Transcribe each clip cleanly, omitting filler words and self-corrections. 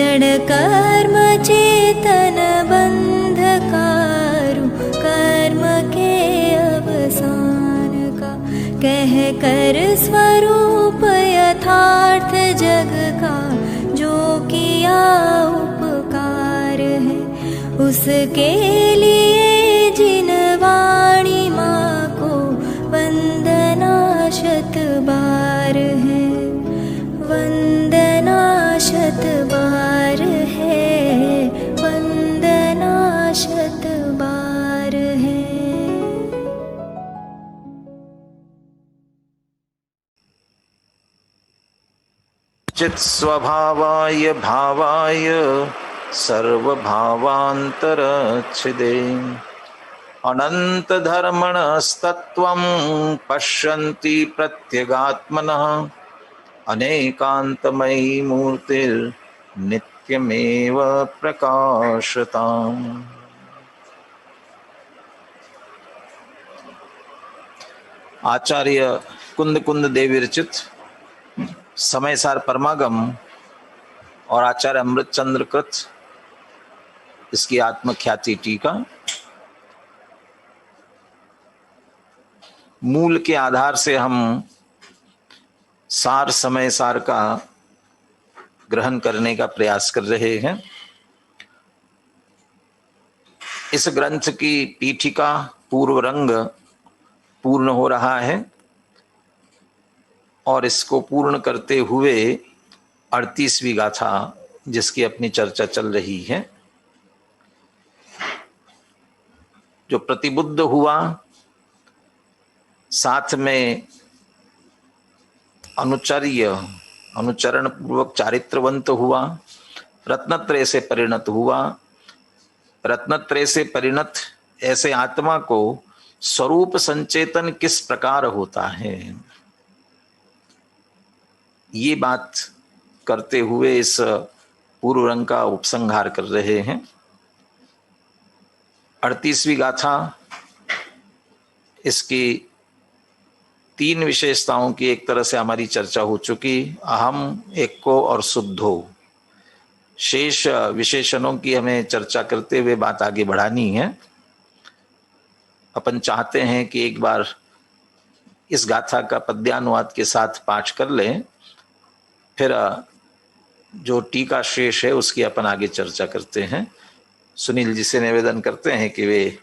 जड़ कर्म चेतन बंधकारु, कर्म के अवसान का कह कर स्वरूप यथार्थ जग का, जो किया उपकार है उसके लिए जिन वाणी माँ को वंदना शत बार है, वंदना शत बार है, वंदना शत बार है। चित स्वभावाय भावाय सर्वभावान्तरच्छिदे, अनंत धर्मणस्तत्त्वं पश्यन्ति प्रत्यगात्मनः, अनेकान्तमयी मूर्तिर्नित्यमेव प्रकाशताम्। आचार्य कुंद कुंद देव विरचित समयसार परमागम और आचार्य अमृतचंद्र कृत इसकी आत्मख्याति टीका मूल के आधार से हम सार समय सार का ग्रहण करने का प्रयास कर रहे हैं। इस ग्रंथ की पीठिका पूर्व रंग पूर्ण हो रहा है और इसको पूर्ण करते हुए 38वीं गाथा जिसकी अपनी चर्चा चल रही है। जो प्रतिबुद्ध हुआ, साथ में अनुचरण पूर्वक चारित्रवंत हुआ, रत्नत्रय से परिणत हुआ। रत्नत्रय से परिणत ऐसे आत्मा को स्वरूप संचेतन किस प्रकार होता है, ये बात करते हुए इस पूर्व रंग का उपसंहार कर रहे हैं। 38वीं गाथा इसकी 3 विशेषताओं की एक तरह से हमारी चर्चा हो चुकी, अहम, एको और शुद्धो। शेष विशेषणों की हमें चर्चा करते हुए बात आगे बढ़ानी है। अपन चाहते हैं कि एक बार इस गाथा का पद्यानुवाद के साथ पाठ कर लें, फिर जो टीका शेष है उसकी अपन आगे चर्चा करते हैं। सुनील जी से निवेदन करते हैं कि वे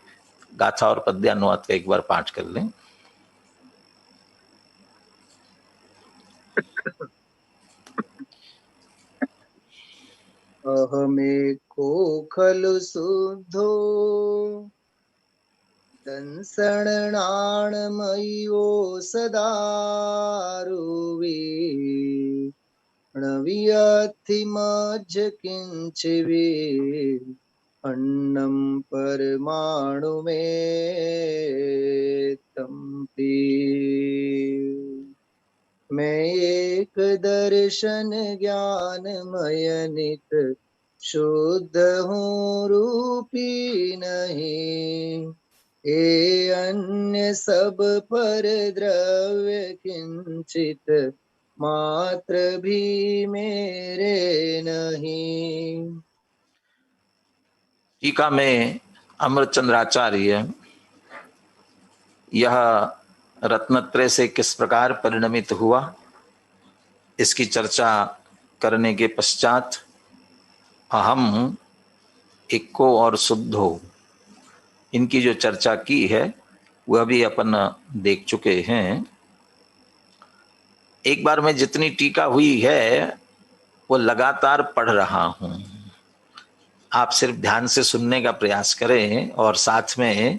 गाथा और पद्यानुवाद का एक बार पाठ कर लें। अहमेको खलु शुद्धो दंसणाणमयो सदारुवे, णवियथिमज्ज किंचिवे अन्नं परमाणु में तंपी। मैं एक दर्शन ज्ञानमय नित शुद्ध हूँ रूपी नहीं, ए अन्य सब पर द्रव्य किंचित मात्र भी मेरे नहीं। टीका में अमृतचंद्राचार्य यह रत्नत्रय से किस प्रकार परिणमित हुआ इसकी चर्चा करने के पश्चात अहम, इक्को और शुद्धो इनकी जो चर्चा की है वह भी अपन देख चुके हैं। एक बार में जितनी टीका हुई है वो लगातार पढ़ रहा हूं, आप सिर्फ ध्यान से सुनने का प्रयास करें और साथ में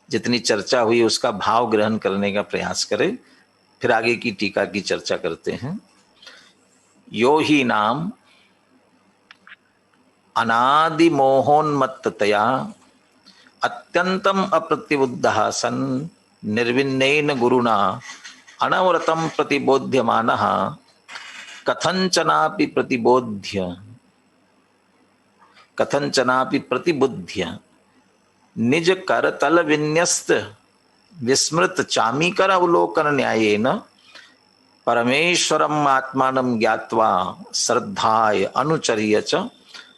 जितनी चर्चा हुई उसका भाव ग्रहण करने का प्रयास करें। फिर आगे की टीका की चर्चा करते हैं। यो ही नाम अनादि मोहोन्मत्ततया अत्यंतम अप्रतिबुद्धः सन् निर्विन्नेन गुरुणा अनवरतम प्रतिबोध्यमानः कथंचनापि प्रतिबुद्ध्य निज करतल विन्यस्त विस्मृत चामीकर अवलोकन न्यायेन परमेश्वरम आत्मानं ज्ञात्वा श्रद्धाय अनुचर्य च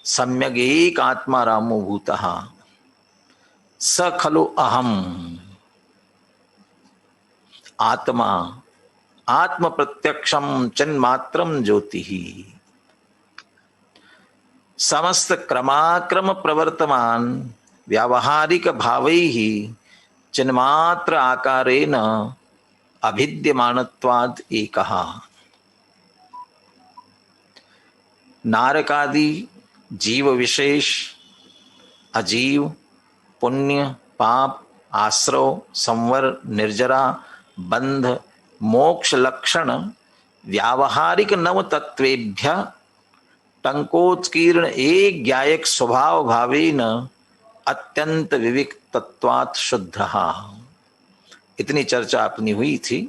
सम्यग एक आत्मा रामो भूतः स खलु अहम आत्मा आत्म प्रत्यक्षम चिन्मात्रम ज्योति ही। समस्त क्रमाक्रम प्रवर्तमान व्यावहारिक भावै ही चिन्मात्र आकारेण अभिद्यमानत्वाद एकः। नारकादि जीव विशेष अजीव पुण्य पाप आश्रव संवर निर्जरा बंध मोक्ष लक्षण व्यावहारिक नव तत्वेभ्य टंकोत्कीर्ण एक ज्ञायक स्वभाव भावेन अत्यंत विविक्तत्वात् शुद्धः। इतनी चर्चा अपनी हुई थी।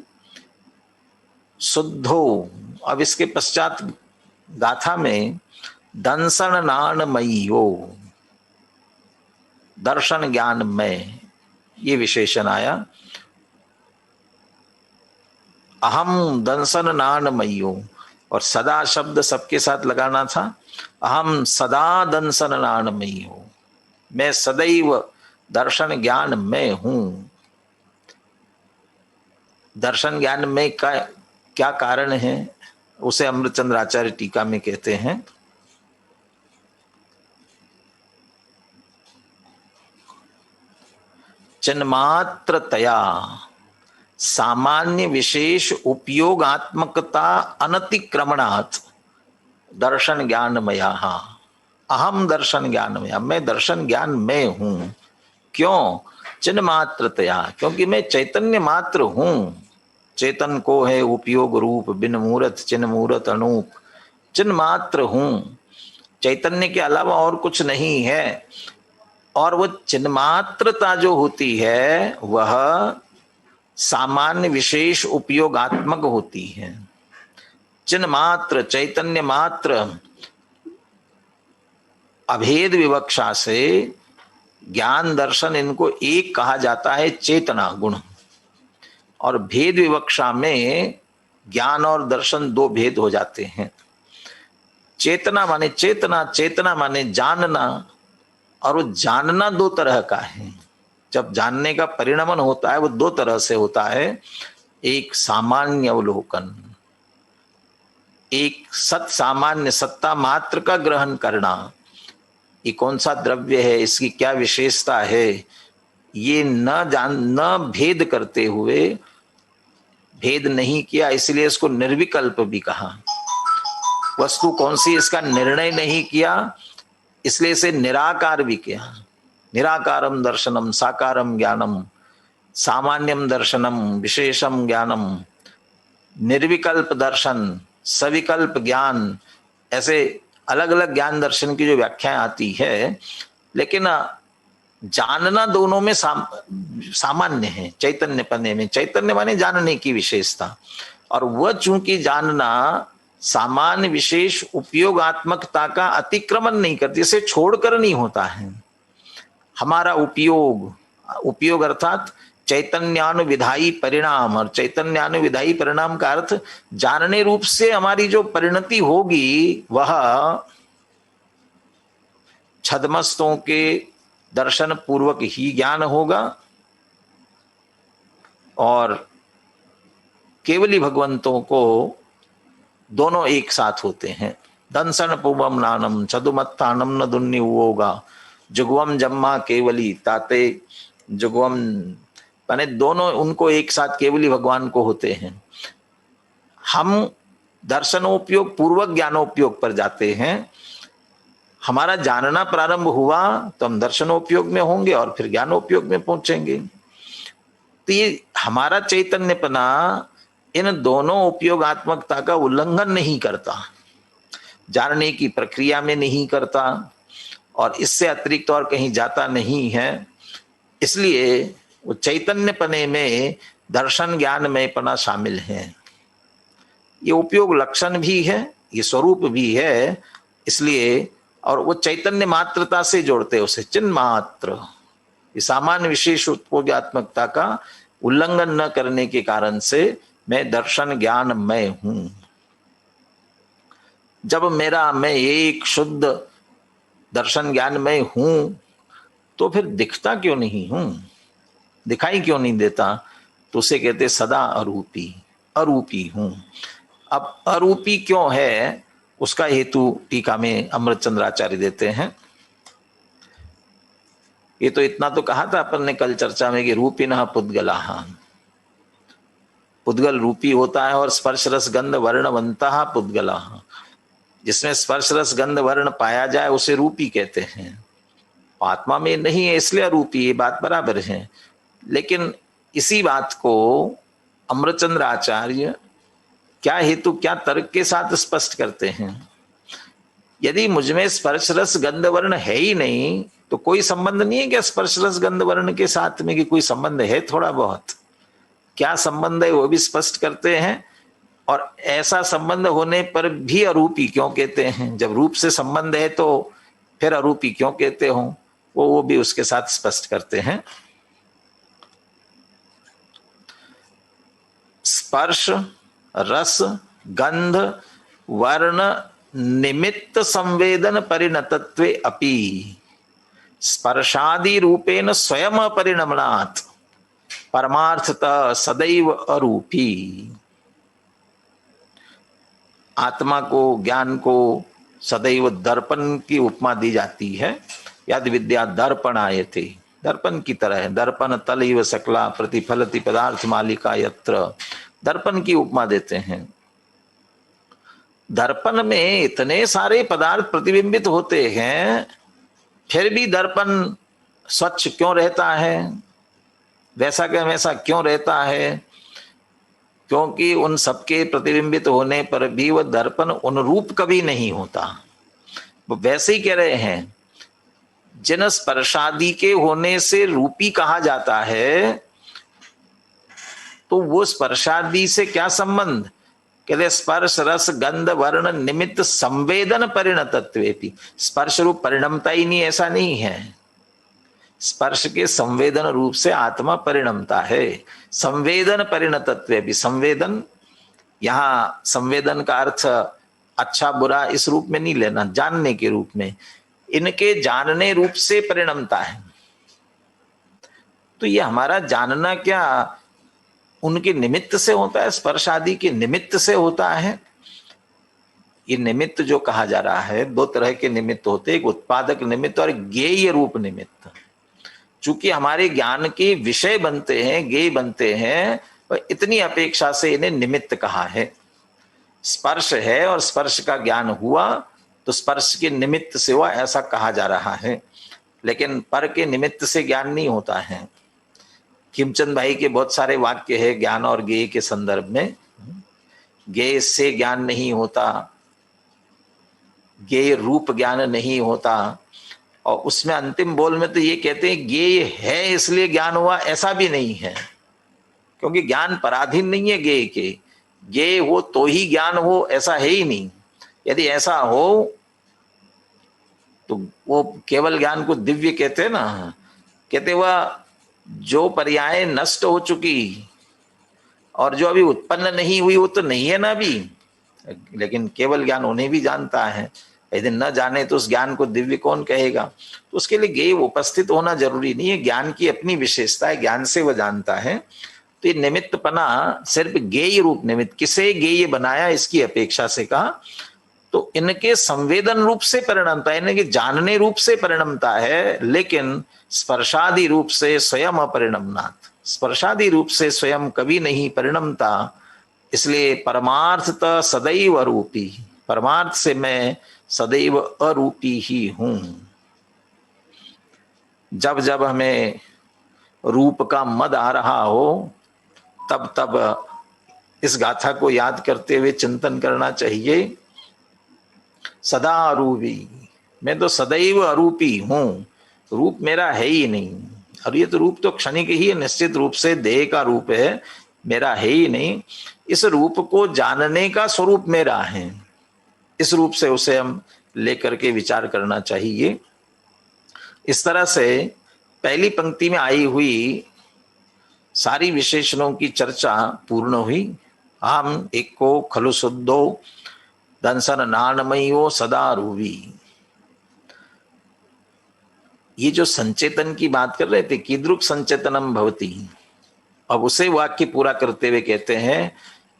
शुद्धो, अब इसके पश्चात गाथा में दंसन नाणमयीयो, दर्शन ज्ञान में ये विशेषण आया। अहम दंसन नाणमयीयो, और सदा शब्द सबके साथ लगाना था। अहम सदा दंसन नाणमयीयो, मैं सदैव दर्शन ज्ञान में हूं। दर्शन ज्ञान में का क्या कारण है उसे अमृतचंद्र आचार्य टीका में कहते हैं। चिन्मात्रतया सामान्य विशेष उपयोगात्मकता अनतिक्रमणात् दर्शन ज्ञानमया। अहम दर्शन ज्ञानमया, मैं दर्शन ज्ञान में हूं। क्यों? चिन्ह मात्रतया, क्योंकि मैं चैतन्य मात्र हूं। चेतन को है उपयोग रूप बिन मूरत चिन्ह मूरत अनूप, चिन्ह मात्र हूं। चैतन्य के अलावा और कुछ नहीं है। और वह चिन्ह मात्रता जो होती है वह सामान्य विशेष उपयोगात्मक होती है। चिन्ह मात्र चैतन्य मात्र अभेद विवक्षा से ज्ञान दर्शन इनको एक कहा जाता है, चेतना गुण। और भेद विवक्षा में ज्ञान और दर्शन दो भेद हो जाते हैं। चेतना माने चेतना, चेतना माने जानना, और वो जानना दो तरह का है। जब जानने का परिणमन होता है वो दो तरह से होता है। एक सामान्य अवलोकन, एक सत सामान्य सत्ता मात्र का ग्रहण करना। ये कौन सा द्रव्य है, इसकी क्या विशेषता है, ये न भेद करते हुए, भेद नहीं किया इसलिए इसको निर्विकल्प भी कहा। वस्तु कौन सी इसका निर्णय नहीं किया इसलिए इसे निराकार भी किया। निराकारम दर्शनम साकारम ज्ञानम, सामान्यम दर्शनम विशेषम ज्ञानम, निर्विकल्प दर्शन सविकल्प ज्ञान, ऐसे अलग अलग ज्ञान दर्शन की जो व्याख्याएं आती है। लेकिन जानना दोनों में सामान्य है। चैतन्य पने में चैतन्य माने जानने की विशेषता, और वह चूंकि जानना सामान्य विशेष उपयोगात्मकता का अतिक्रमण नहीं करती, इसे छोड़कर नहीं होता है। हमारा उपयोग अर्थात चैतन्यानुविधायी परिणाम, और चैतन्यानुविधायी परिणाम का अर्थ जानने रूप से हमारी जो परिणति होगी वह छद्मस्तों के दर्शन पूर्वक ही ज्ञान होगा, और केवली भगवंतों को दोनों एक साथ होते हैं। दंसन पुबम नानम चदुमत्तानम न दुन्नी होगा जुगवम जम्मा केवली ताते जुगवम, माने दोनों उनको एक साथ केवली भगवान को होते हैं। हम दर्शनोपयोग पूर्वक ज्ञानोपयोग पर जाते हैं। हमारा जानना प्रारंभ हुआ तो हम दर्शनोपयोग में होंगे और फिर ज्ञानोपयोग में पहुंचेंगे। तो ये हमारा चैतन्यपना इन दोनों उपयोगात्मकता का उल्लंघन नहीं करता, जानने की प्रक्रिया में नहीं करता, और इससे अतिरिक्त और कहीं जाता नहीं है। इसलिए वो चैतन्यपने में दर्शन ज्ञान में पना शामिल है। ये उपयोग लक्षण भी है, ये स्वरूप भी है। इसलिए और वो चैतन्य मात्रता से जोड़ते उसे चिन्ह मात्र। ये सामान्य विशेष उपयोगात्मकता का उल्लंघन न करने के कारण से मैं दर्शन ज्ञान में हूं। जब मेरा मैं एक शुद्ध दर्शन ज्ञान में हूं तो फिर दिखता क्यों नहीं हूं, दिखाई क्यों नहीं देता? तो उसे कहते सदा अरूपी, अरूपी हूं। अब अरूपी क्यों है उसका हेतु टीका में अमृतचंद्राचार्य देते हैं। ये तो इतना तो कहा था अपन ने कल चर्चा में कि रूपिनः पुद्गलाः, पुद्गल रूपी होता है और स्पर्श रस गंध वर्णवंतः पुद्गलाः, जिसमें स्पर्श रस गंध वर्ण पाया जाए उसे रूपी कहते हैं। आत्मा में नहीं है इसलिए अरूपी, ये बात बराबर है। लेकिन इसी बात को अमृतचंद्र आचार्य क्या हेतु क्या तर्क के साथ स्पष्ट करते हैं। यदि मुझमें स्पर्श रस गंध वर्ण है ही नहीं तो कोई संबंध नहीं है क्या स्पर्श रस गंध वर्ण के साथ में? कि कोई संबंध है थोड़ा बहुत, क्या संबंध है वो भी स्पष्ट करते हैं। और ऐसा संबंध होने पर भी अरूपी क्यों कहते हैं? जब रूप से संबंध है तो फिर अरूपी क्यों कहते हो, वो भी उसके साथ स्पष्ट करते हैं। स्पर्श रस गंध वर्ण निमित्त संवेदन परिणतत्वे अपि स्पर्शादि रूपेण स्वयं अपरिणमनात् परमार्थतः सदैव अरूपी। आत्मा को ज्ञान को सदैव दर्पण की उपमा दी जाती है। यद विद्या दर्पण आए थे, दर्पण की तरह है। दर्पण तल इव सकला प्रतिफलति पदार्थ मालिका यत्र, दर्पण की उपमा देते हैं। दर्पण में इतने सारे पदार्थ प्रतिबिंबित होते हैं, फिर भी दर्पण स्वच्छ क्यों रहता है, वैसा का वैसा क्यों रहता है? क्योंकि उन सबके प्रतिबिंबित होने पर भी वह दर्पण अनुरूप कभी नहीं होता। वो वैसे ही कह रहे हैं, जिन स्पर्शादि के होने से रूपी कहा जाता है, तो वो स्पर्शादि से क्या संबंध? कहते स्पर्श रस गंध वर्ण निमित्त संवेदन परिणतत्वेपि, स्पर्श रूप परिणमता ही नहीं, ऐसा नहीं है। स्पर्श के संवेदन रूप से आत्मा परिणमता है। संवेदन परिणतत्वेपि, संवेदन यहाँ संवेदन का अर्थ अच्छा बुरा इस रूप में नहीं लेना, जानने के रूप में, इनके जानने रूप से परिणमता है। तो ये हमारा जानना क्या उनके निमित्त से होता है? स्पर्श आदि के निमित्त से होता है। ये निमित्त जो कहा जा रहा है, दो तरह के निमित्त होते हैं, एक उत्पादक निमित्त और ज्ञेय रूप निमित्त। चूंकि हमारे ज्ञान के विषय बनते हैं, ज्ञेय बनते हैं, और इतनी अपेक्षा से इन्हें निमित्त कहा है। स्पर्श है और स्पर्श का ज्ञान हुआ तो स्पर्श के निमित्त से हुआ, ऐसा कहा जा रहा है। लेकिन पर के निमित्त से ज्ञान नहीं होता है। खिमचंद भाई के बहुत सारे वाक्य है ज्ञान और ज्ञेय के संदर्भ में। ज्ञेय से ज्ञान नहीं होता, ज्ञेय रूप ज्ञान नहीं होता, और उसमें अंतिम बोल में तो ये कहते हैं ज्ञेय है इसलिए ज्ञान हुआ, ऐसा भी नहीं है। क्योंकि ज्ञान पराधीन नहीं है ज्ञेय के, ज्ञेय हो तो ही ज्ञान हो, ऐसा है ही नहीं। यदि ऐसा हो तो वो केवल ज्ञान को दिव्य कहते हैं ना, कहते वह जो पर्याय नष्ट हो चुकी और जो अभी उत्पन्न नहीं हुई वो तो नहीं है ना अभी, लेकिन केवल ज्ञान उन्हें भी जानता है। यदि न जाने तो उस ज्ञान को दिव्य कौन कहेगा? तो उसके लिए ज्ञेय उपस्थित होना जरूरी नहीं है। ज्ञान की अपनी विशेषता है, ज्ञान से वह जानता है। तो ये निमित्तपना सिर्फ ज्ञेय रूप निमित्त, किसे ज्ञेय बनाया इसकी अपेक्षा से कहा, तो इनके संवेदन रूप से परिणमता है, इनके जानने रूप से परिणमता है, लेकिन स्पर्शादि रूप से स्वयं अपरिणमनात्, स्पर्शादि रूप से स्वयं कभी नहीं परिणमता। इसलिए परमार्थतः सदैव अरूपी, परमार्थ से मैं सदैव अरूपी ही हूं। जब जब हमें रूप का मद आ रहा हो तब तब इस गाथा को याद करते हुए चिंतन करना चाहिए। सदा अरूपी, मैं तो सदैव अरूपी हूं, रूप मेरा है ही नहीं। और ये तो रूप तो क्षणिक ही है, निश्चित रूप से देह का रूप है, मेरा है ही नहीं। इस रूप को जानने का स्वरूप मेरा है, इस रूप से उसे हम लेकर के विचार करना चाहिए। इस तरह से पहली पंक्ति में आई हुई सारी विशेषणों की चर्चा पूर्ण हुई। हम एक को खलु शुद्धो दंसन नानमयो सदा रूवी। ये जो संचेतन की बात कर रहे थे, कीदृक् संचेतनम भवति, अब उसे वाक्य पूरा करते हुए कहते हैं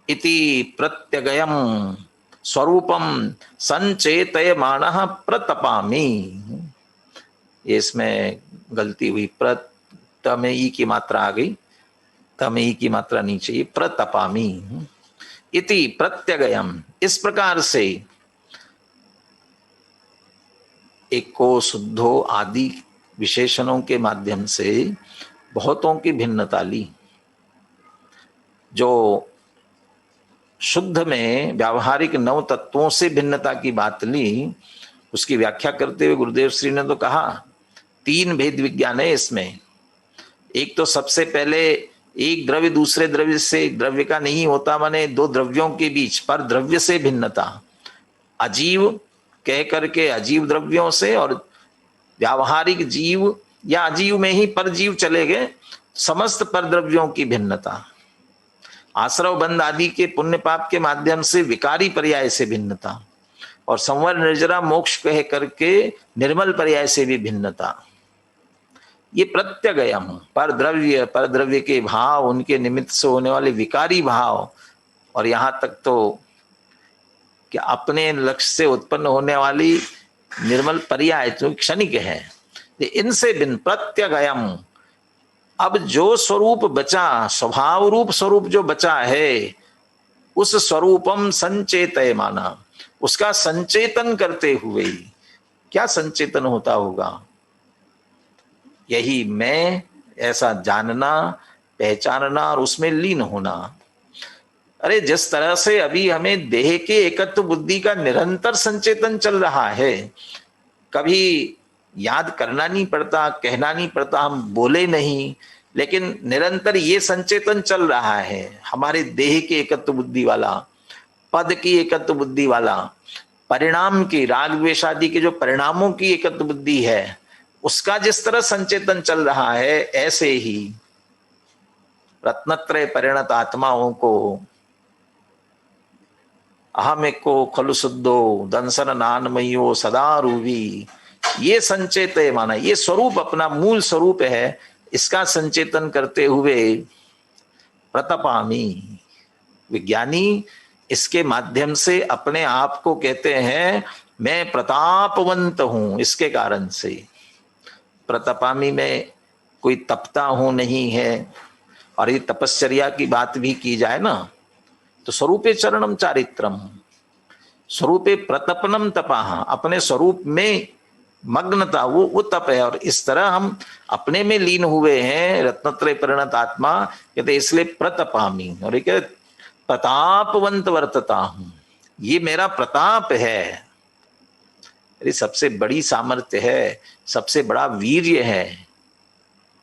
इति प्रत्यगयम स्वरूपम संचेतयमानः प्रतपामि। इसमें गलती हुई, प्रत में ई की मात्रा आ गई, तमें ई की मात्रा नहीं चाहिए, प्रतपामि। इति प्रत्यगयम, इस प्रकार से एको शुद्धो आदि विशेषणों के माध्यम से बहुतों की भिन्नता ली। जो शुद्ध में व्यावहारिक 9 तत्वों से भिन्नता की बात ली, उसकी व्याख्या करते हुए गुरुदेव श्री ने तो कहा 3 भेद विज्ञान है इसमें। एक तो सबसे पहले एक द्रव्य दूसरे द्रव्य से द्रव्य का नहीं होता, माने 2 द्रव्यों के बीच पर द्रव्य से भिन्नता, अजीव कह करके अजीव द्रव्यों से, और व्यावहारिक जीव या अजीव में ही पर जीव चले गए, समस्त पर द्रव्यों की भिन्नता। आश्रव बंध आदि के पुण्य पाप के माध्यम से विकारी पर्याय से भिन्नता, और संवर निर्जरा मोक्ष कह करके निर्मल पर्याय से भी भिन्नता। ये प्रत्यगयम, पर द्रव्य के भाव, उनके निमित्त से होने वाले विकारी भाव, और यहां तक तो कि अपने लक्ष्य से उत्पन्न होने वाली निर्मल पर्याय जो क्षणिक है, इनसे भिन्न प्रत्यगयम। अब जो स्वरूप बचा, स्वभाव रूप स्वरूप जो बचा है, उस स्वरूपम संचेतय माना, उसका संचेतन करते हुए। क्या संचेतन होता होगा? यही मैं, ऐसा जानना, पहचानना और उसमें लीन होना। अरे जिस तरह से अभी हमें देह के एकत्व बुद्धि का निरंतर संचेतन चल रहा है, कभी याद करना नहीं पड़ता, कहना नहीं पड़ता, हम बोले नहीं, लेकिन निरंतर ये संचेतन चल रहा है हमारे देह के एकत्व बुद्धि वाला, पद की एकत्व बुद्धि वाला, परिणाम की, राग द्वेष आदि के जो परिणामों की एकत्व बुद्धि है, उसका जिस तरह संचेतन चल रहा है, ऐसे ही रत्नत्रय परिणत आत्माओं को अहम एको खलु शुद्धो दंसन नानमयो सदा रूवी, ये संचेतय माना, ये स्वरूप अपना मूल स्वरूप है, इसका संचेतन करते हुए प्रतपामि। विज्ञानी इसके माध्यम से अपने आप को कहते हैं मैं प्रतापवंत हूं, इसके कारण से। प्रतपामि में कोई तपता हूं नहीं है। और ये तपश्चर्या की बात भी की जाए ना, तो स्वरूपे चरणम चारित्रम, स्वरूपे प्रतपनम तपाह, अपने स्वरूप में मग्नता, वो तप है। और इस तरह हम अपने में लीन हुए हैं, रत्नत्रय परिणत आत्मा कहते इसलिए प्रतपामि। और ये कहते प्रतापवंत वर्तता हूं, ये मेरा प्रताप है, मेरी सबसे बड़ी सामर्थ्य है, सबसे बड़ा वीर्य है,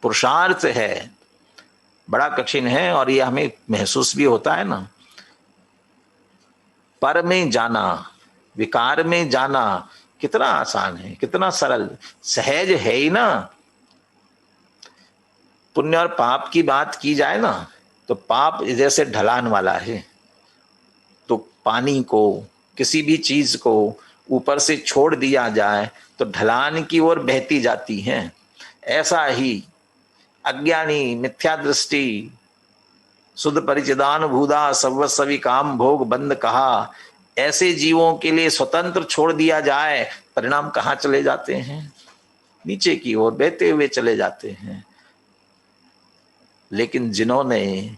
पुरुषार्थ है। बड़ा कठिन है और ये हमें महसूस भी होता है ना। पर में जाना, विकार में जाना कितना आसान है, कितना सरल, सहज है ही ना। पुण्य और पाप की बात की जाए ना, तो पाप जैसे ढलान वाला है, तो पानी को, किसी भी चीज को ऊपर से छोड़ दिया जाए तो ढलान की ओर बहती जाती है। ऐसा ही अज्ञानी, मिथ्या दृष्टि, शुद्ध परिचिदान भूदा सर्वस्वी काम भोग बंद कहा, ऐसे जीवों के लिए स्वतंत्र छोड़ दिया जाए, परिणाम कहाँ चले जाते हैं? नीचे की ओर बहते हुए चले जाते हैं। लेकिन जिन्होंने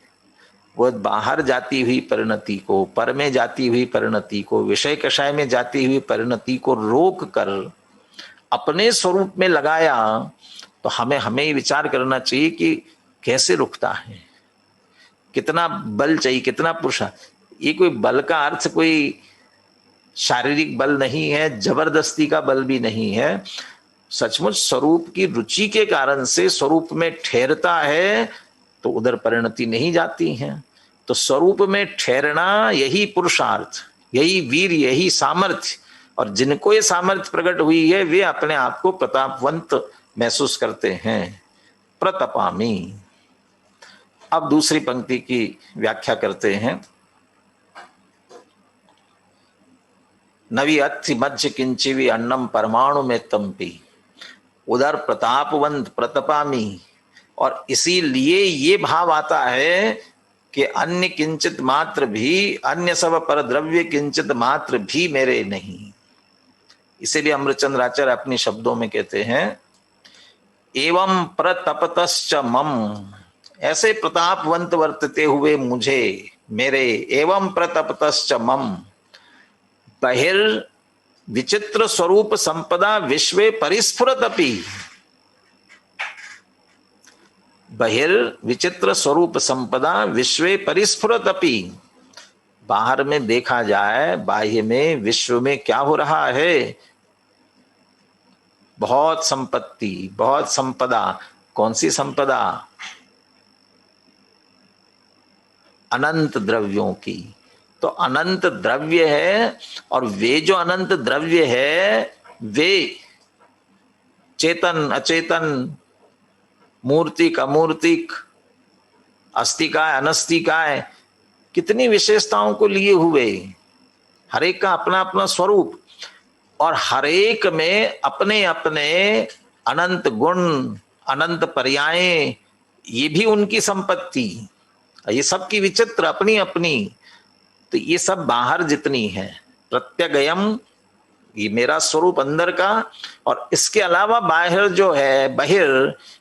वो बाहर जाती हुई परिणति को, पर में जाती हुई परिणति को, विषय कषाय में जाती हुई परिणति को रोक कर अपने स्वरूप में लगाया, तो हमें विचार करना चाहिए कि कैसे रुकता है, कितना बल चाहिए, कितना पुरुषार्थ। ये कोई बल का अर्थ कोई शारीरिक बल नहीं है, जबरदस्ती का बल भी नहीं है। सचमुच स्वरूप की रुचि के कारण से स्वरूप में ठहरता है तो उधर परिणति नहीं जाती है। तो स्वरूप में ठहरना यही पुरुषार्थ, यही वीर, यही सामर्थ्य। और जिनको ये सामर्थ्य प्रकट हुई है वे अपने आप को प्रतापवंत महसूस करते हैं। प्रतपामि। अब दूसरी पंक्ति की व्याख्या करते हैं। नवी अत्थि मध्य किंचिवी अन्नम परमाणु में तंपी। उधर प्रतापवंत प्रतपामी, और इसीलिए ये भाव आता है कि अन्य किंचित मात्र भी, अन्य सब पर द्रव्य किंचित मात्र भी मेरे नहीं। इसीलिए अमृतचंद्राचार्य अपने शब्दों में कहते हैं एवं प्रतपतश्च मम, ऐसे प्रतापवंत वर्तते हुए मुझे मेरे, एवं प्रतपतश्च मम बहिर् विचित्र स्वरूप संपदा विश्वे परिस्फुरदपि, बहिर्विचित्र स्वरूप संपदा विश्वे परिस्फुरदपि, बाहर में देखा जाए, बाह्य में, विश्व में क्या हो रहा है, बहुत संपत्ति, बहुत संपदा। कौन सी संपदा? अनंत द्रव्यों की। तो अनंत द्रव्य है, और वे जो अनंत द्रव्य है वे चेतन अचेतन, मूर्तिक अमूर्तिक, अस्तिकाय अनस्तिकाय, कितनी विशेषताओं को लिए हुए, हर एक का अपना अपना स्वरूप, और हर एक में अपने अपने अनंत गुण, अनंत पर्याय, ये भी उनकी संपत्ति, ये सब की विचित्र अपनी अपनी। तो ये सब बाहर जितनी है, प्रत्यगयम ये मेरा स्वरूप अंदर का, और इसके अलावा बाहर जो है बहिर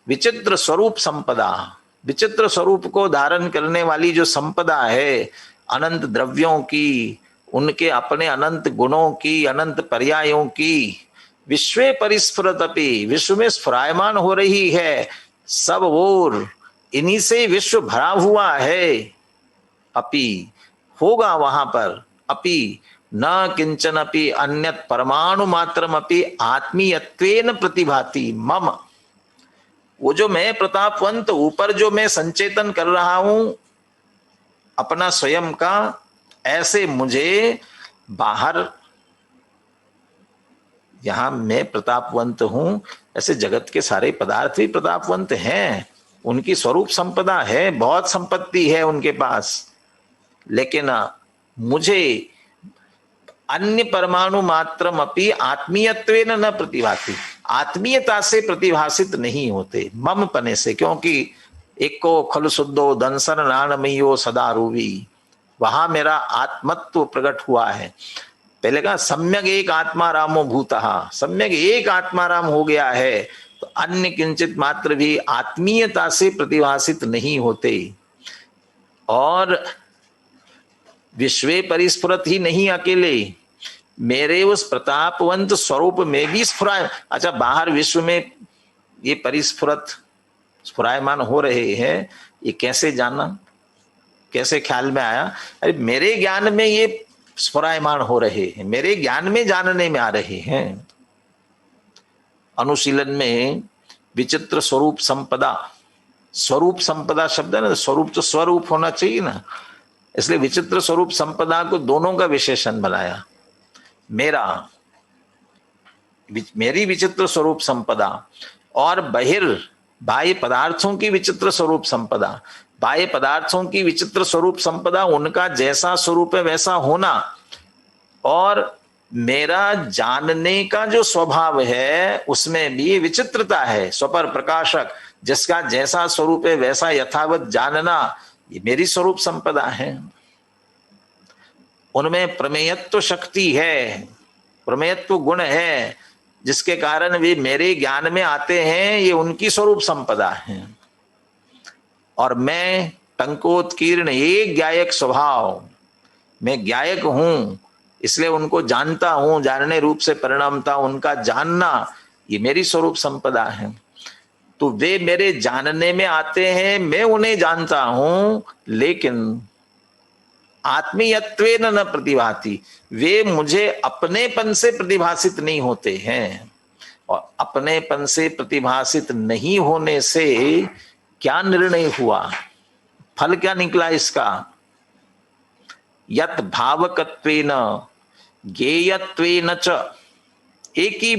विचित्र स्वरूप संपदा, विचित्र स्वरूप को धारण करने वाली जो संपदा है अनंत द्रव्यों की, उनके अपने अनंत गुणों की, अनंत पर्यायों की, विश्वे परिस्फुरदपि, विश्व में स्फुरायमान हो रही है सब ओर, इन्हीं से विश्व भरा हुआ है। अपि होगा वहां पर, अपि न किंचन अपि अन्यत परमाणु मात्रमपि आत्मीयत्वेन प्रतिभाति मम। वो जो मैं प्रतापवंत ऊपर जो मैं संचेतन कर रहा हूं अपना स्वयं का, ऐसे मुझे बाहर, यहां मैं प्रतापवंत हूं, ऐसे जगत के सारे पदार्थ भी प्रतापवंत हैं, उनकी स्वरूप संपदा है, बहुत संपत्ति है उनके पास, लेकिन मुझे अन्य परमाणु मात्रम अपि आत्मीयत्वेन न प्रतिभाति, आत्मीयता से प्रतिभाषित नहीं होते, मम पने से। क्योंकि एको खल शुद्धो दंसन नानमयो सदा रूवी, वहां मेरा आत्मत्व प्रकट हुआ है। पहले कहा सम्यक एक आत्मा रामो भूतः, सम्यक एक आत्मा राम हो गया है, तो अन्य किंचित मात्र भी आत्मीयता से प्रतिभाषित नहीं होते। और विश्वे परिस्फुरत ही नहीं, अकेले मेरे उस प्रतापवंत स्वरूप में भी स्फुराय। अच्छा, बाहर विश्व में ये परिस्फुरत स्फुरायमान हो रहे हैं, ये कैसे जाना, कैसे ख्याल में आया? अरे मेरे ज्ञान में ये स्फुरायमान हो रहे हैं, मेरे ज्ञान में जानने में आ रहे हैं। अनुशीलन में विचित्र स्वरूप संपदा, स्वरूप संपदा शब्द है ना, स्वरूप तो स्वरूप होना चाहिए ना, इसलिए विचित्र स्वरूप संपदा को दोनों का विशेषण बनाया। मेरी विचित्र स्वरूप संपदा और बाह्य पदार्थों की विचित्र स्वरूप संपदा। बाह्य पदार्थों की विचित्र स्वरूप संपदा उनका जैसा स्वरूप है वैसा होना, और मेरा जानने का जो स्वभाव है उसमें भी विचित्रता है, स्वपर प्रकाशक, जिसका जैसा स्वरूप है वैसा यथावत जानना, ये मेरी स्वरूप संपदा है। उनमें प्रमेयत्व शक्ति है, प्रमेयत्व गुण है, जिसके कारण वे मेरे ज्ञान में आते हैं, ये उनकी स्वरूप संपदा है। और मैं टंकोत्कीर्ण एक ज्ञायक स्वभाव, मैं ज्ञायक हूं, इसलिए उनको जानता हूं, जानने रूप से परिणामता उनका जानना, ये मेरी स्वरूप संपदा है। तो वे मेरे जानने में आते हैं, मैं उन्हें जानता हूं, लेकिन आत्मीयत्वेन न प्रतिभाति, वे मुझे अपनेपन से प्रतिभाषित नहीं होते हैं। और अपनेपन से प्रतिभाषित नहीं होने से क्या निर्णय हुआ, फल क्या निकला इसका? यत भावकत्वेन ज्ञेयत्वेन च एकी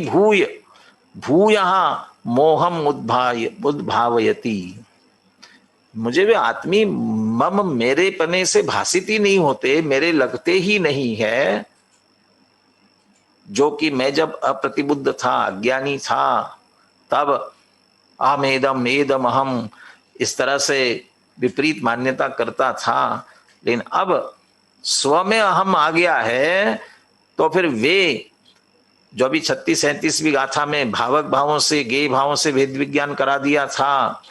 भूयः मोहम उद्भावयति। मुझे वे आत्मी मम मेरे पने से भाषित ही नहीं होते, मेरे लगते ही नहीं है, जो कि मैं जब अप्रतिबुद्ध था, अज्ञानी था, तब अहमेदम एदम अहम इस तरह से विपरीत मान्यता करता था। लेकिन अब स्व में अहम आ गया है, तो फिर वे जो अभी 36-37वीं गाथा में भावक भावों से गेय भावों से भेद विज्ञान करा दिया था,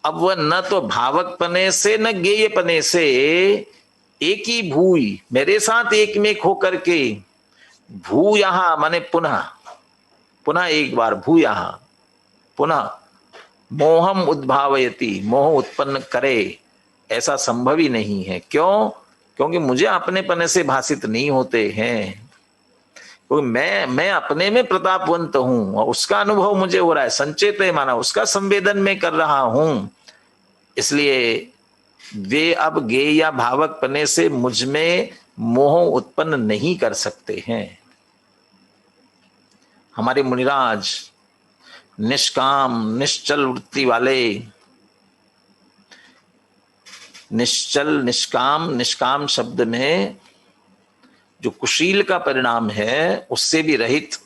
अब वह न तो भावक पने से न गेय पने से एक ही भूई मेरे साथ एक में होकर के भू यहां माने पुनः पुनः एक बार भू यहां पुनः मोहम उद्भावयति मोह उत्पन्न करे, ऐसा संभव ही नहीं है। क्यों? क्योंकि मुझे अपने पने से भाषित नहीं होते हैं, क्योंकि मैं अपने में प्रतापवंत हूं और उसका अनुभव मुझे हो रहा है, संचेत है माना उसका संवेदन में कर रहा हूं। इसलिए वे अब गेय या भावक पने से मुझ में मोह उत्पन्न नहीं कर सकते हैं। हमारे मुनिराज निष्काम निश्चल वृत्ति वाले, निश्चल निष्काम, निष्काम शब्द में जो कुशील का परिणाम है उससे भी रहित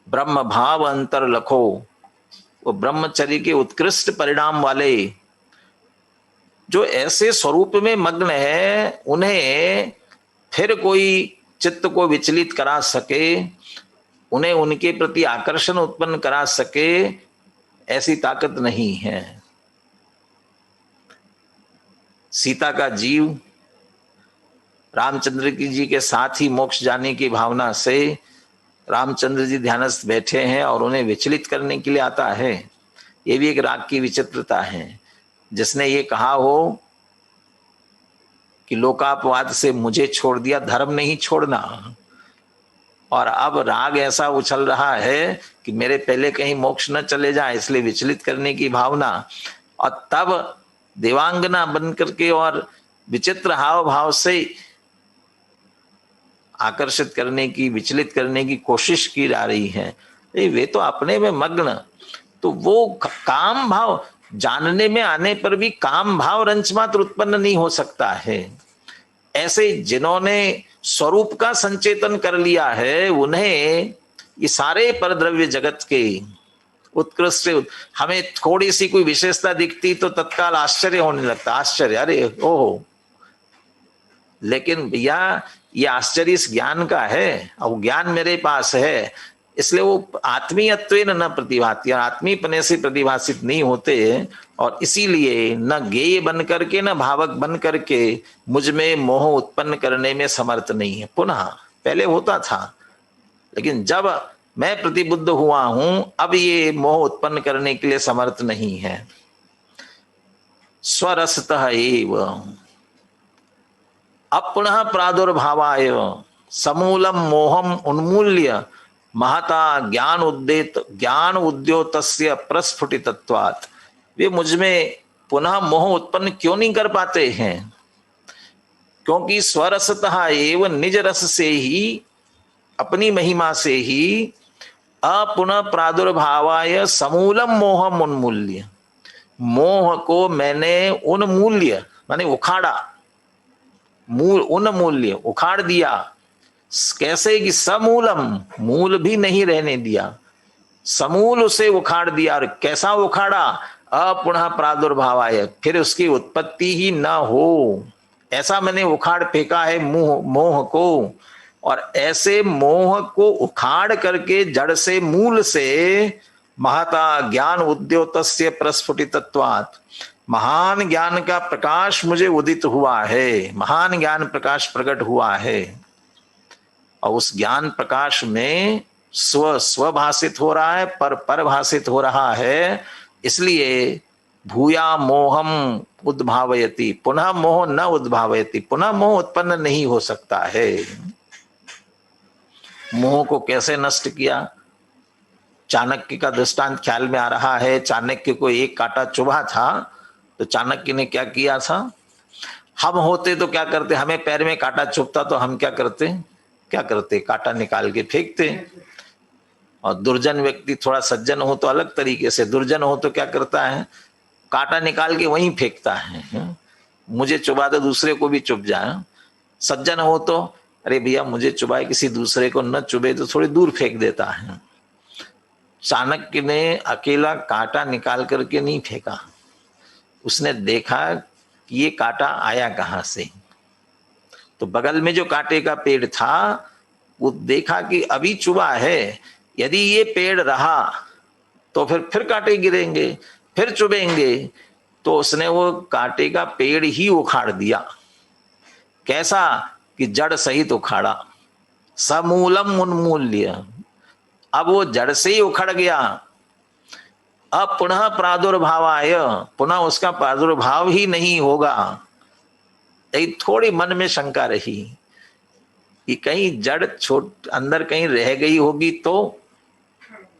ब्रह्म भाव अंतर लखो, वो ब्रह्मचर्य के उत्कृष्ट परिणाम वाले जो ऐसे स्वरूप में मग्न है, उन्हें फिर कोई चित्त को विचलित करा सके, उन्हें उनके प्रति आकर्षण उत्पन्न करा सके, ऐसी ताकत नहीं है। सीता का जीव रामचंद्र जी के साथ ही मोक्ष जाने की भावना से रामचंद्र जी ध्यानस्थ बैठे हैं और उन्हें विचलित करने के लिए आता है। ये भी एक राग की विचित्रता है। जिसने ये कहा हो कि लोकापवाद से मुझे छोड़ दिया, धर्म नहीं छोड़ना, और अब राग ऐसा उछल रहा है कि मेरे पहले कहीं मोक्ष न चले जाए इसलिए विचलित करने की भावना, और तब देवांगना बन करके और विचित्र हाव भाव से आकर्षित करने की, विचलित करने की कोशिश की जा रही है। वे तो अपने में मग्न, तो वो काम भाव जानने में आने पर भी काम भाव रंच मात्र उत्पन्न नहीं हो सकता है। ऐसे जिन्होंने स्वरूप का संचेतन कर लिया है, उन्हें ये सारे परद्रव्य जगत के उत्कृष्ट, हमें थोड़ी सी कोई विशेषता दिखती तो तत्काल आश्चर्य होने लगता, आश्चर्य, अरे ओह। लेकिन भैया ये आश्चर्य इस ज्ञान का है, और ज्ञान मेरे पास है, इसलिए वो आत्मीयत्वेन न प्रतिभाति, आत्मीपने से प्रतिभाषित नहीं होते, और इसीलिए न गेय बन करके न भावक बन करके मुझ में मोह उत्पन्न करने में समर्थ नहीं है। पुनः पहले होता था, लेकिन जब मैं प्रतिबुद्ध हुआ हूं, अब ये मोह उत्पन्न करने के लिए समर्थ नहीं है। स्वरसतः एव अब पुनः प्रादुर्भावाय समूलम मोहम उन्मूल्य महता ज्ञान उद्योतस्य प्रस्फुटितत्वात्, वे मुझ में पुनः मोह उत्पन्न क्यों नहीं कर पाते हैं? क्योंकि स्वरसतः एव निज रस से ही, अपनी महिमा से ही अपुनः प्रादुर्भावाय समूलम मोहम उन्मूल्य, मोह को मैंने उन्मूल्य माने उखाड़ा, मूल उन्मूल्य उखाड़ दिया। कैसे कि समूलम, मूल भी नहीं रहने दिया, समूल उसे उखाड़ दिया। और कैसा उखाड़ा? अपुनः प्रादुर्भावाय, फिर उसकी उत्पत्ति ही न हो, ऐसा मैंने उखाड़ फेंका है मोह को। और ऐसे मोह को उखाड़ करके जड़ से, मूल से, महता ज्ञान उद्योतस्य प्रस्फुटितत्वात्, महान ज्ञान का प्रकाश मुझे उदित हुआ है, महान ज्ञान प्रकाश प्रकट हुआ है। और उस ज्ञान प्रकाश में स्वभाषित हो रहा है, परभाषित हो रहा है। इसलिए भूया मोहम उद्भावयति, पुनः मोह न उद्भावयति, पुनः मोह उत्पन्न नहीं हो सकता है। मोह को कैसे नष्ट किया? चाणक्य का दृष्टांत ख्याल में आ रहा है। चाणक्य को एक कांटा चुभा था, तो चाणक्य ने क्या किया था? हम होते तो क्या करते? हमें पैर में कांटा चुभता तो हम क्या करते? कांटा निकाल के फेंकते। और दुर्जन व्यक्ति, थोड़ा सज्जन हो तो अलग तरीके से, दुर्जन हो तो क्या करता है? कांटा निकाल के वहीं फेंकता है, मुझे चुभा तो दूसरे को भी चुभ जाए। सज्जन हो तो अरे भैया मुझे चुभाए, किसी दूसरे को न चुभे, तो थोड़ी दूर फेंक देता है। चाणक्य ने अकेला कांटा निकाल करके नहीं फेंका, उसने देखा कि ये कांटा आया कहां से। तो बगल में जो कांटे का पेड़ था वो देखा कि अभी चुभा है, यदि ये पेड़ रहा तो फिर कांटे गिरेंगे, फिर चुभेंगे। तो उसने वो कांटे का पेड़ ही उखाड़ दिया। कैसा कि जड़ सहित उखाड़ा, समूलम उन्मूल्य। अब वो जड़ से ही उखड़ गया। अब पुनः प्रादुर्भावाय, पुनः उसका प्रादुर्भाव ही नहीं होगा। एक थोड़ी मन में शंका रही कि कहीं जड़ छोट अंदर कहीं रह गई होगी तो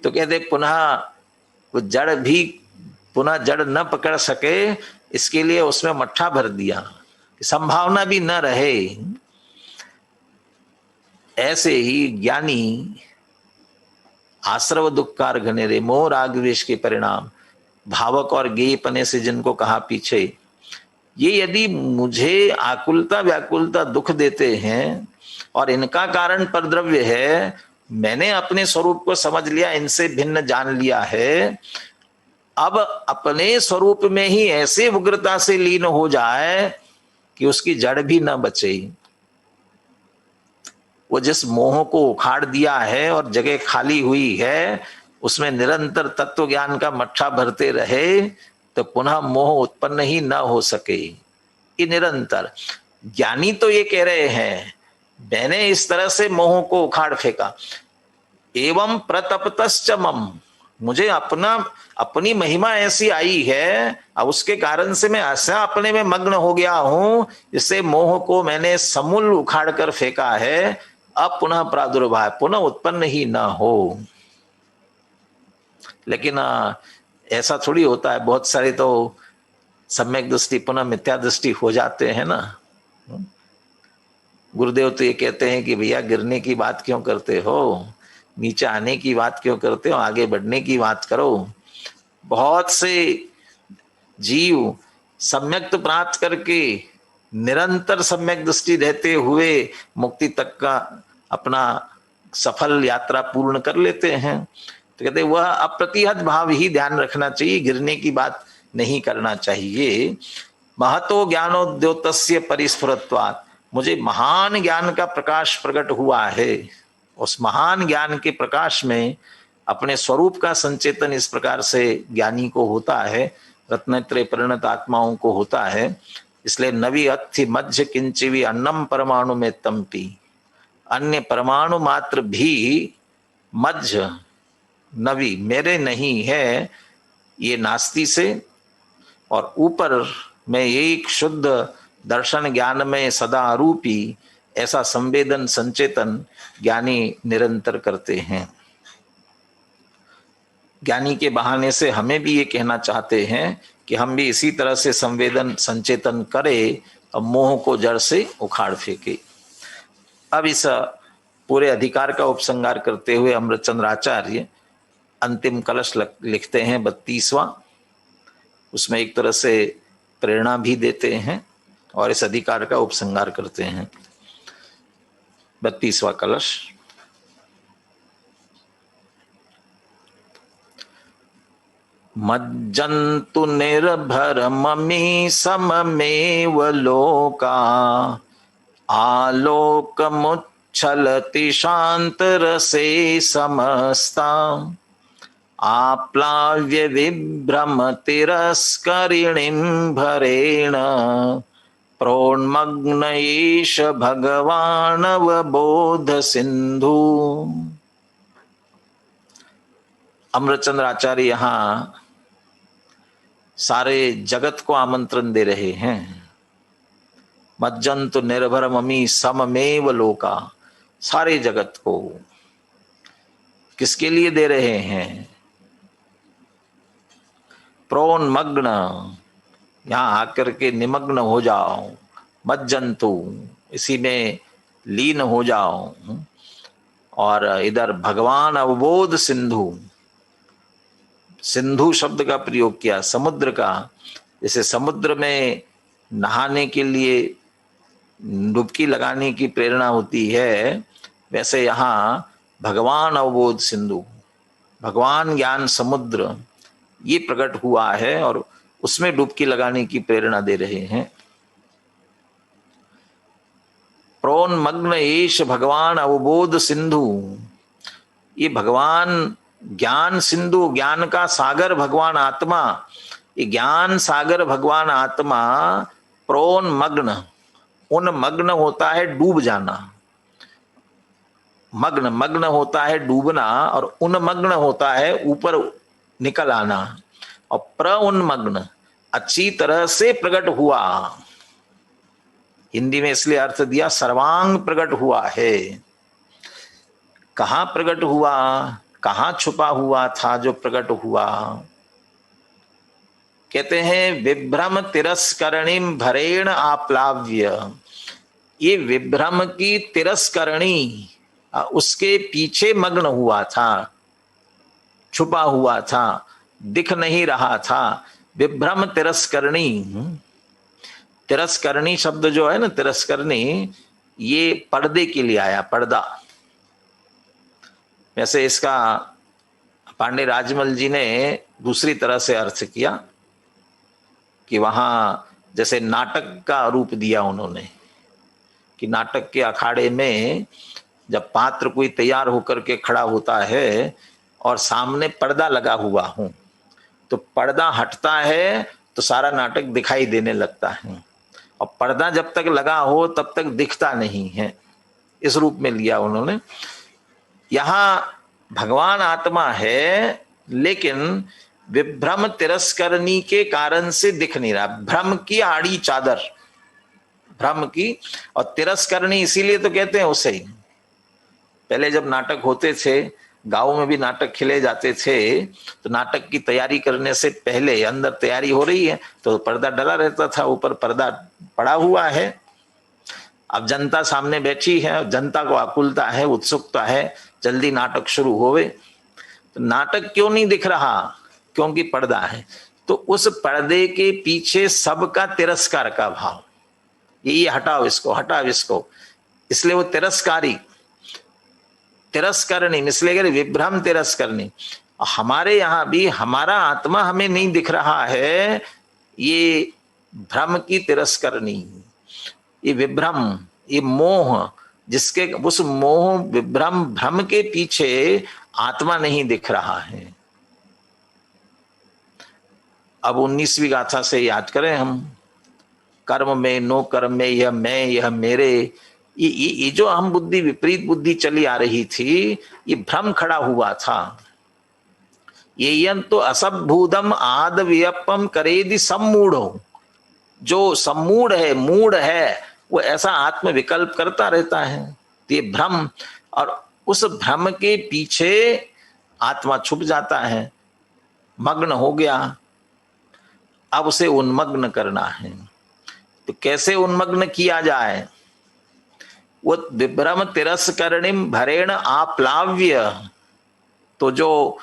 कहते पुनः वो जड़ भी पुनः जड़ न पकड़ सके, इसके लिए उसमें मट्ठा भर दिया, संभावना भी न रहे। ऐसे ही ज्ञानी आश्रव दुखकार घनेरे, मोह राग द्वेष के परिणाम, भावक और गेयपने से जिनको कहा पीछे, ये यदि मुझे आकुलता व्याकुलता दुख देते हैं और इनका कारण परद्रव्य है, मैंने अपने स्वरूप को समझ लिया, इनसे भिन्न जान लिया है, अब अपने स्वरूप में ही ऐसे उग्रता से लीन हो जाए कि उसकी जड़ भी न बचे। वो जिस मोह को उखाड़ दिया है और जगह खाली हुई है, उसमें निरंतर तत्व ज्ञान का मट्ठा भरते रहे तो पुनः मोह उत्पन्न ही न हो सके। ये निरंतर ज्ञानी तो ये कह रहे हैं मैंने इस तरह से मोह को उखाड़ फेंका। एवं प्रतपतश्च मम, मुझे अपनी महिमा ऐसी आई है, अब उसके कारण से मैं ऐसा अपने में मग्न हो गया हूं, इससे मोह को मैंने समूल उखाड़ कर फेंका है। अब पुनः प्रादुर्भाव पुनः उत्पन्न ही ना हो। लेकिन ऐसा थोड़ी होता है, बहुत सारे तो सम्यक दृष्टि पुनः मिथ्या दृष्टि हो जाते हैं ना। गुरुदेव तो ये कहते हैं कि भैया गिरने की बात क्यों करते हो, नीचे आने की बात क्यों करते हो, आगे बढ़ने की बात करो। बहुत से जीव सम्यक तो प्राप्त करके निरंतर सम्यक दृष्टि रहते हुए मुक्ति तक का अपना सफल यात्रा पूर्ण कर लेते हैं। तो कहते वह अप्रतिहत भाव ही ध्यान रखना चाहिए, गिरने की बात नहीं करना चाहिए। महतो ज्ञानोद्योतस्य परिस्फुरत्वात्, मुझे महान ज्ञान का प्रकाश प्रकट हुआ है। उस महान ज्ञान के प्रकाश में अपने स्वरूप का संचेतन इस प्रकार से ज्ञानी को होता है, रत्नत्रय परिणत आत्माओं को होता है। इसलिए नवी अथि मध्य किंचिवी अन्नम परमाणु में तंपी, अन्य परमाणु मात्र भी मध्य नवी मेरे नहीं है, ये नास्ति से, और ऊपर में एक शुद्ध दर्शन ज्ञान में सदा आरूपी ऐसा संवेदन संचेतन ज्ञानी निरंतर करते हैं। ज्ञानी के बहाने से हमें भी ये कहना चाहते हैं कि हम भी इसी तरह से संवेदन संचेतन करें और मोह को जड़ से उखाड़ फेंके। अब इस पूरे अधिकार का उपसंहार करते हुए अमृतचंद्र आचार्य अंतिम कलश लिखते हैं 32वां। उसमें एक तरह से प्रेरणा भी देते हैं और इस अधिकार का उपसंहार करते हैं। 32वां कलश। मज्जन्तु निर्भरममी सममेव लोका, आलोकमुच्छलति शान्तरसे समस्ता, आप्लाव्य विभ्रमतिरस्करिणीं भरेण, प्रोन्मग्न एष भगवानवबोध सिंधु। अमृतचंद्र आचार्य यहाँ सारे जगत को आमंत्रण दे रहे हैं। मज्जन्तु निर्भरममी सममेव लोका, सारे जगत को किसके लिए दे रहे हैं? प्रोन्मग्न, यहाँ आकर के निमग्न हो जाओ, मज्जन्तु इसी में लीन हो जाओ। और इधर भगवान अवबोध सिंधु, सिंधु शब्द का प्रयोग किया समुद्र का। जैसे समुद्र में नहाने के लिए डुबकी लगाने की प्रेरणा होती है, वैसे यहाँ भगवान अवबोध सिंधु, भगवान ज्ञान समुद्र ये प्रकट हुआ है और उसमें डुबकी लगाने की प्रेरणा दे रहे हैं। प्रोन्मग्न एष भगवान अवबोध सिंधु, ये भगवान ज्ञान सिंधु, ज्ञान का सागर भगवान आत्मा, ये ज्ञान सागर भगवान आत्मा प्रोन्मग्न, उन्मग्न होता है डूब जाना, मग्न मग्न होता है डूबना, और उन्मग्न होता है ऊपर निकल आना, और प्र-उन्मग्न अच्छी तरह से प्रकट हुआ। हिंदी में इसलिए अर्थ दिया सर्वांग प्रकट हुआ है। कहां प्रकट हुआ, कहां छुपा हुआ था जो प्रकट हुआ? कहते हैं विभ्रम तिरस्करणीम भरेण आप्लाव्य, ये विभ्रम की तिरस्करणी उसके पीछे मग्न हुआ था, छुपा हुआ था, दिख नहीं रहा था। विभ्रम तिरस्करणी, तिरस्करणी शब्द जो है ना, तिरस्करणी, ये पर्दे के लिए आया, पर्दा। वैसे इसका पांडे राजमल जी ने दूसरी तरह से अर्थ किया कि वहां जैसे नाटक का रूप दिया उन्होंने, कि नाटक के अखाड़े में जब पात्र कोई तैयार होकर के खड़ा होता है और सामने पर्दा लगा हुआ हो, तो पर्दा हटता है तो सारा नाटक दिखाई देने लगता है, और पर्दा जब तक लगा हो तब तक दिखता नहीं है। इस रूप में लिया उन्होंने। यहां भगवान आत्मा है, लेकिन विभ्रम तिरस्करणी के कारण से दिख नहीं रहा। भ्रम की आड़ी चादर, भ्रम की, और तिरस्करणी इसीलिए तो कहते हैं उसे ही। पहले जब नाटक होते थे, गांव में भी नाटक खिले जाते थे, तो नाटक की तैयारी करने से पहले अंदर तैयारी हो रही है तो पर्दा डला रहता था, ऊपर पर्दा पड़ा हुआ है। अब जनता सामने बैठी है, जनता को आकुलता है, उत्सुकता है, जल्दी नाटक शुरू होवे। तो नाटक क्यों नहीं दिख रहा? क्योंकि पर्दा है। तो उस पर्दे के पीछे सबका तिरस्कार का भाव, ये हटाओ इसको, हटाओ इसको, इसलिए वो तिरस्कारी, तिरस्करणी, इसलिए विभ्रम तिरस्करणी। हमारे यहां भी हमारा आत्मा हमें नहीं दिख रहा है, ये भ्रम की तिरस्करणी, ये विभ्रम, ये मोह, जिसके उस मोह विभ्रम भ्रम के पीछे आत्मा नहीं दिख रहा है। अब 19वीं गाथा से याद करें हम, कर्म में नो कर्म में, यह मैं यह मेरे, ये जो हम बुद्धि, विपरीत बुद्धि चली आ रही थी, ये भ्रम खड़ा हुआ था। ये यंतो असभूदम आद वियपम करेदि सम्मूढ़ो, जो सम्मूढ़ है, मूढ़ है, वो ऐसा आत्म विकल्प करता रहता है। तो ये भ्रम, और उस भ्रम के पीछे आत्मा छुप जाता है, मग्न हो गया। अब उसे उन्मग्न करना है। तो कैसे उन्मग्न किया जाए? वो विभ्रम तिरस्करणिम भरेण आप्लाव्य, तो जो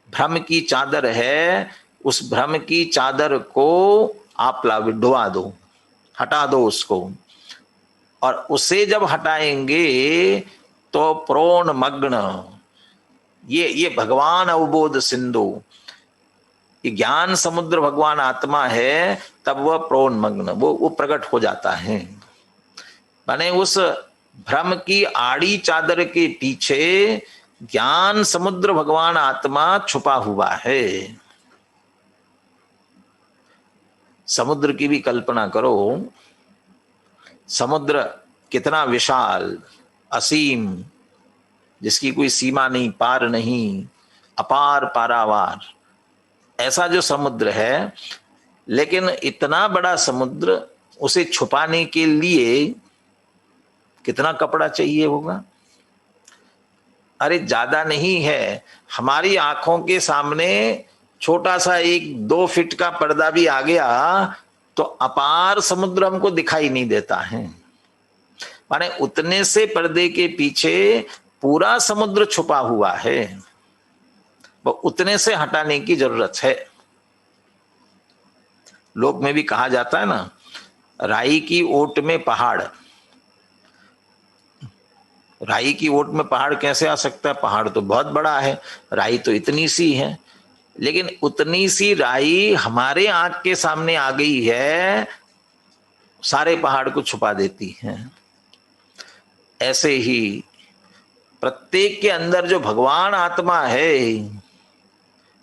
भ्रम की चादर है, उस भ्रम की चादर को आप्लाव्य, डुबा दो, हटा दो उसको। और उसे जब हटाएंगे तो प्रोन्मग्न, ये भगवान अवबोध सिंधु, ये ज्ञान समुद्र भगवान आत्मा है, तब वह प्रोन्मग्न, वो प्रकट हो जाता है। माने उस भ्रम की आड़ी चादर के पीछे ज्ञान समुद्र भगवान आत्मा छुपा हुआ है। समुद्र की भी कल्पना करो, समुद्र कितना विशाल, असीम, जिसकी कोई सीमा नहीं, पार नहीं, अपार पारावार, ऐसा जो समुद्र है। लेकिन इतना बड़ा समुद्र, उसे छुपाने के लिए कितना कपड़ा चाहिए होगा? अरे ज्यादा नहीं है, हमारी आंखों के सामने छोटा सा 1-2 फीट का पर्दा भी आ गया तो अपार समुद्र हमको दिखाई नहीं देता है। माने उतने से पर्दे के पीछे पूरा समुद्र छुपा हुआ है, वो उतने से हटाने की जरूरत है। लोक में भी कहा जाता है ना, राई की ओट में पहाड़। राई की ओट में पहाड़ कैसे आ सकता है? पहाड़ तो बहुत बड़ा है, राई तो इतनी सी है। लेकिन उतनी सी राई हमारे आंख के सामने आ गई है, सारे पहाड़ को छुपा देती है। ऐसे ही प्रत्येक के अंदर जो भगवान आत्मा है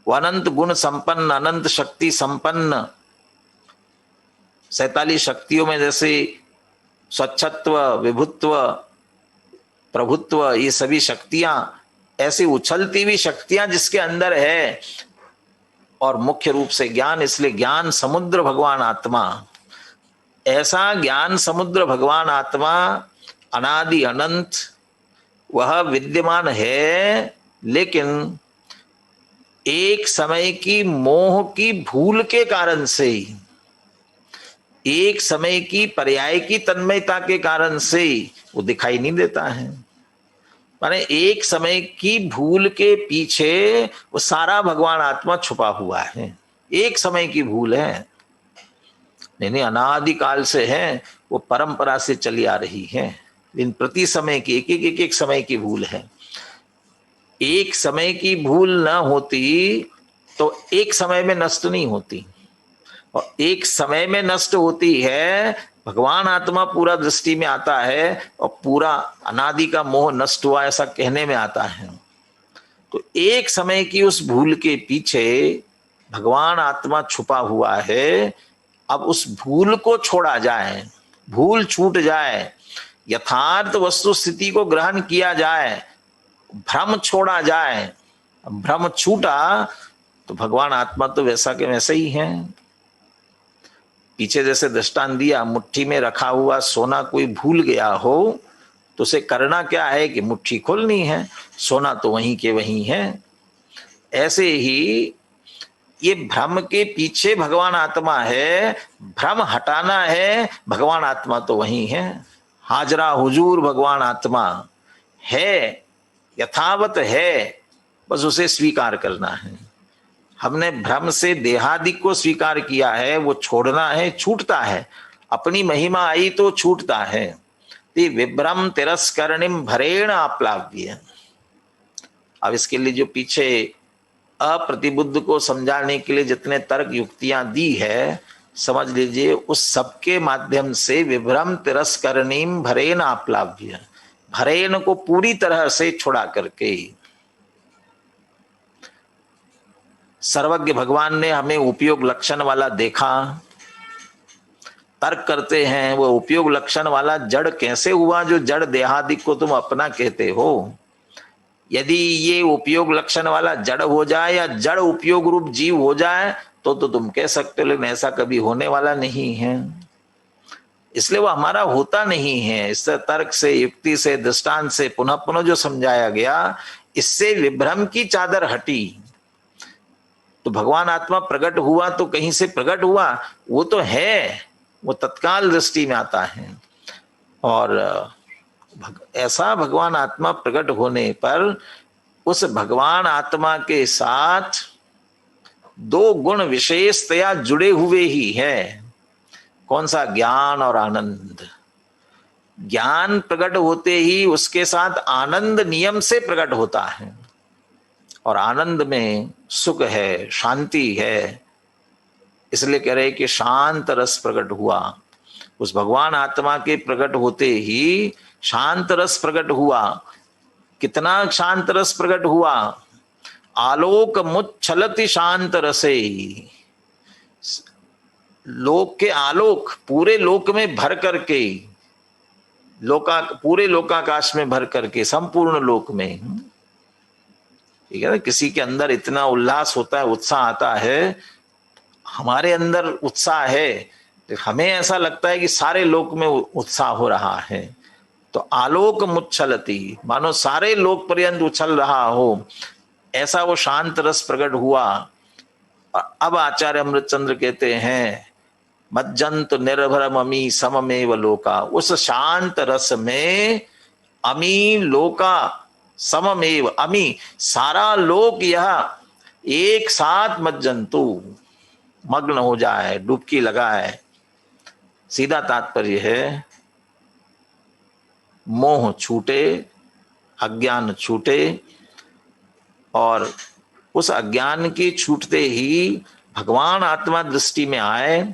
वो अनंत गुण संपन्न, अनंत शक्ति संपन्न, 47 शक्तियों में जैसे स्वच्छत्व, विभुत्व, प्रभुत्व, ये सभी शक्तियां, ऐसी उछलती हुई शक्तियां जिसके अंदर है। और मुख्य रूप से ज्ञान, इसलिए ज्ञान समुद्र भगवान आत्मा। ऐसा ज्ञान समुद्र भगवान आत्मा अनादि अनंत वह विद्यमान है, लेकिन एक समय की मोह की भूल के कारण से, एक समय की पर्याय की तन्मयता के कारण से वो दिखाई नहीं देता है। माने एक समय की भूल के पीछे वो सारा भगवान आत्मा छुपा हुआ है। एक समय की भूल है, नहीं, अनादिकाल से है, वो परंपरा से चली आ रही है। इन प्रति समय की एक समय की भूल है। एक समय की भूल न होती तो एक समय में नष्ट नहीं होती, और एक समय में नष्ट होती है। भगवान आत्मा पूरा दृष्टि में आता है और पूरा अनादि का मोह नष्ट हुआ ऐसा कहने में आता है। तो एक समय की उस भूल के पीछे भगवान आत्मा छुपा हुआ है। अब उस भूल को छोड़ा जाए, भूल छूट जाए, यथार्थ वस्तु स्थिति को ग्रहण किया जाए, भ्रम छोड़ा जाए। भ्रम छूटा तो भगवान आत्मा तो वैसा के वैसे ही है। पीछे जैसे दृष्टांत दिया, मुट्ठी में रखा हुआ सोना कोई भूल गया हो तो उसे करना क्या है कि मुट्ठी खोलनी है, सोना तो वहीं के वहीं है। ऐसे ही ये भ्रम के पीछे भगवान आत्मा है, भ्रम हटाना है, भगवान आत्मा तो वहीं है। हाजरा हुजूर भगवान आत्मा है, यथावत है, बस उसे स्वीकार करना है। हमने भ्रम से देहादिक को स्वीकार किया है, वो छोड़ना है, छूटता है। अपनी महिमा आई तो छूटता है। विभ्रम तिरस्करणिम भरेण आप्लाव्य। अब इसके लिए जो पीछे अप्रतिबुद्ध को समझाने के लिए जितने तर्क युक्तियां दी है, समझ लीजिए उस सबके माध्यम से विभ्रम तिरस्करणिम भरेण आप्लाव्य, भरेण को पूरी तरह से छुड़ा करके सर्वज्ञ भगवान ने हमें उपयोग लक्षण वाला देखा। तर्क करते हैं वो उपयोग लक्षण वाला जड़ कैसे हुआ जो जड़ देहादिक को तुम अपना कहते हो। यदि ये उपयोग लक्षण वाला जड़ हो जाए या जड़ उपयोग रूप जीव हो जाए तो तुम कह सकते हो, लेकिन ऐसा कभी होने वाला नहीं है, इसलिए वो हमारा होता नहीं है। इससे तर्क से, युक्ति से, दृष्टांत से पुनः पुनः जो समझाया गया, इससे विभ्रम की चादर हटी। तो भगवान आत्मा प्रकट हुआ तो कहीं से प्रकट हुआ, वो तो है, वो तत्काल दृष्टि में आता है। और ऐसा भगवान आत्मा प्रकट होने पर उस भगवान आत्मा के साथ दो गुण विशेषतया जुड़े हुए ही है। कौन सा? ज्ञान और आनंद। ज्ञान प्रकट होते ही उसके साथ आनंद नियम से प्रकट होता है, और आनंद में सुख है, शांति है। इसलिए कह रहे कि शांत रस प्रकट हुआ। उस भगवान आत्मा के प्रकट होते ही शांत रस प्रकट हुआ। कितना शांत रस प्रकट हुआ? आलोक मुच्छलति शांत रसे। लोक के आलोक पूरे लोक में भर करके, पूरे लोकाकाश में भर करके, संपूर्ण लोक में, ठीक है ना। किसी के अंदर इतना उल्लास होता है, उत्साह आता है, हमारे अंदर उत्साह है, हमें ऐसा लगता है कि सारे लोक में उत्साह हो रहा है। तो आलोक मुच्छलति, मानो सारे लोक पर्यंत उछल रहा हो, ऐसा वो शांत रस प्रकट हुआ। और अब आचार्य अमृतचंद्र कहते हैं मज्जंत निर्भरम अमी सममेव लोका। उस शांत रस में अमी लोका सममेव, अमी सारा लोक यह एक साथ मज्जंतु मग्न हो जाए, डुबकी लगाए। सीधा तात्पर्य है मोह छूटे, अज्ञान छूटे, और उस अज्ञान के छूटते ही भगवान आत्मा दृष्टि में आए,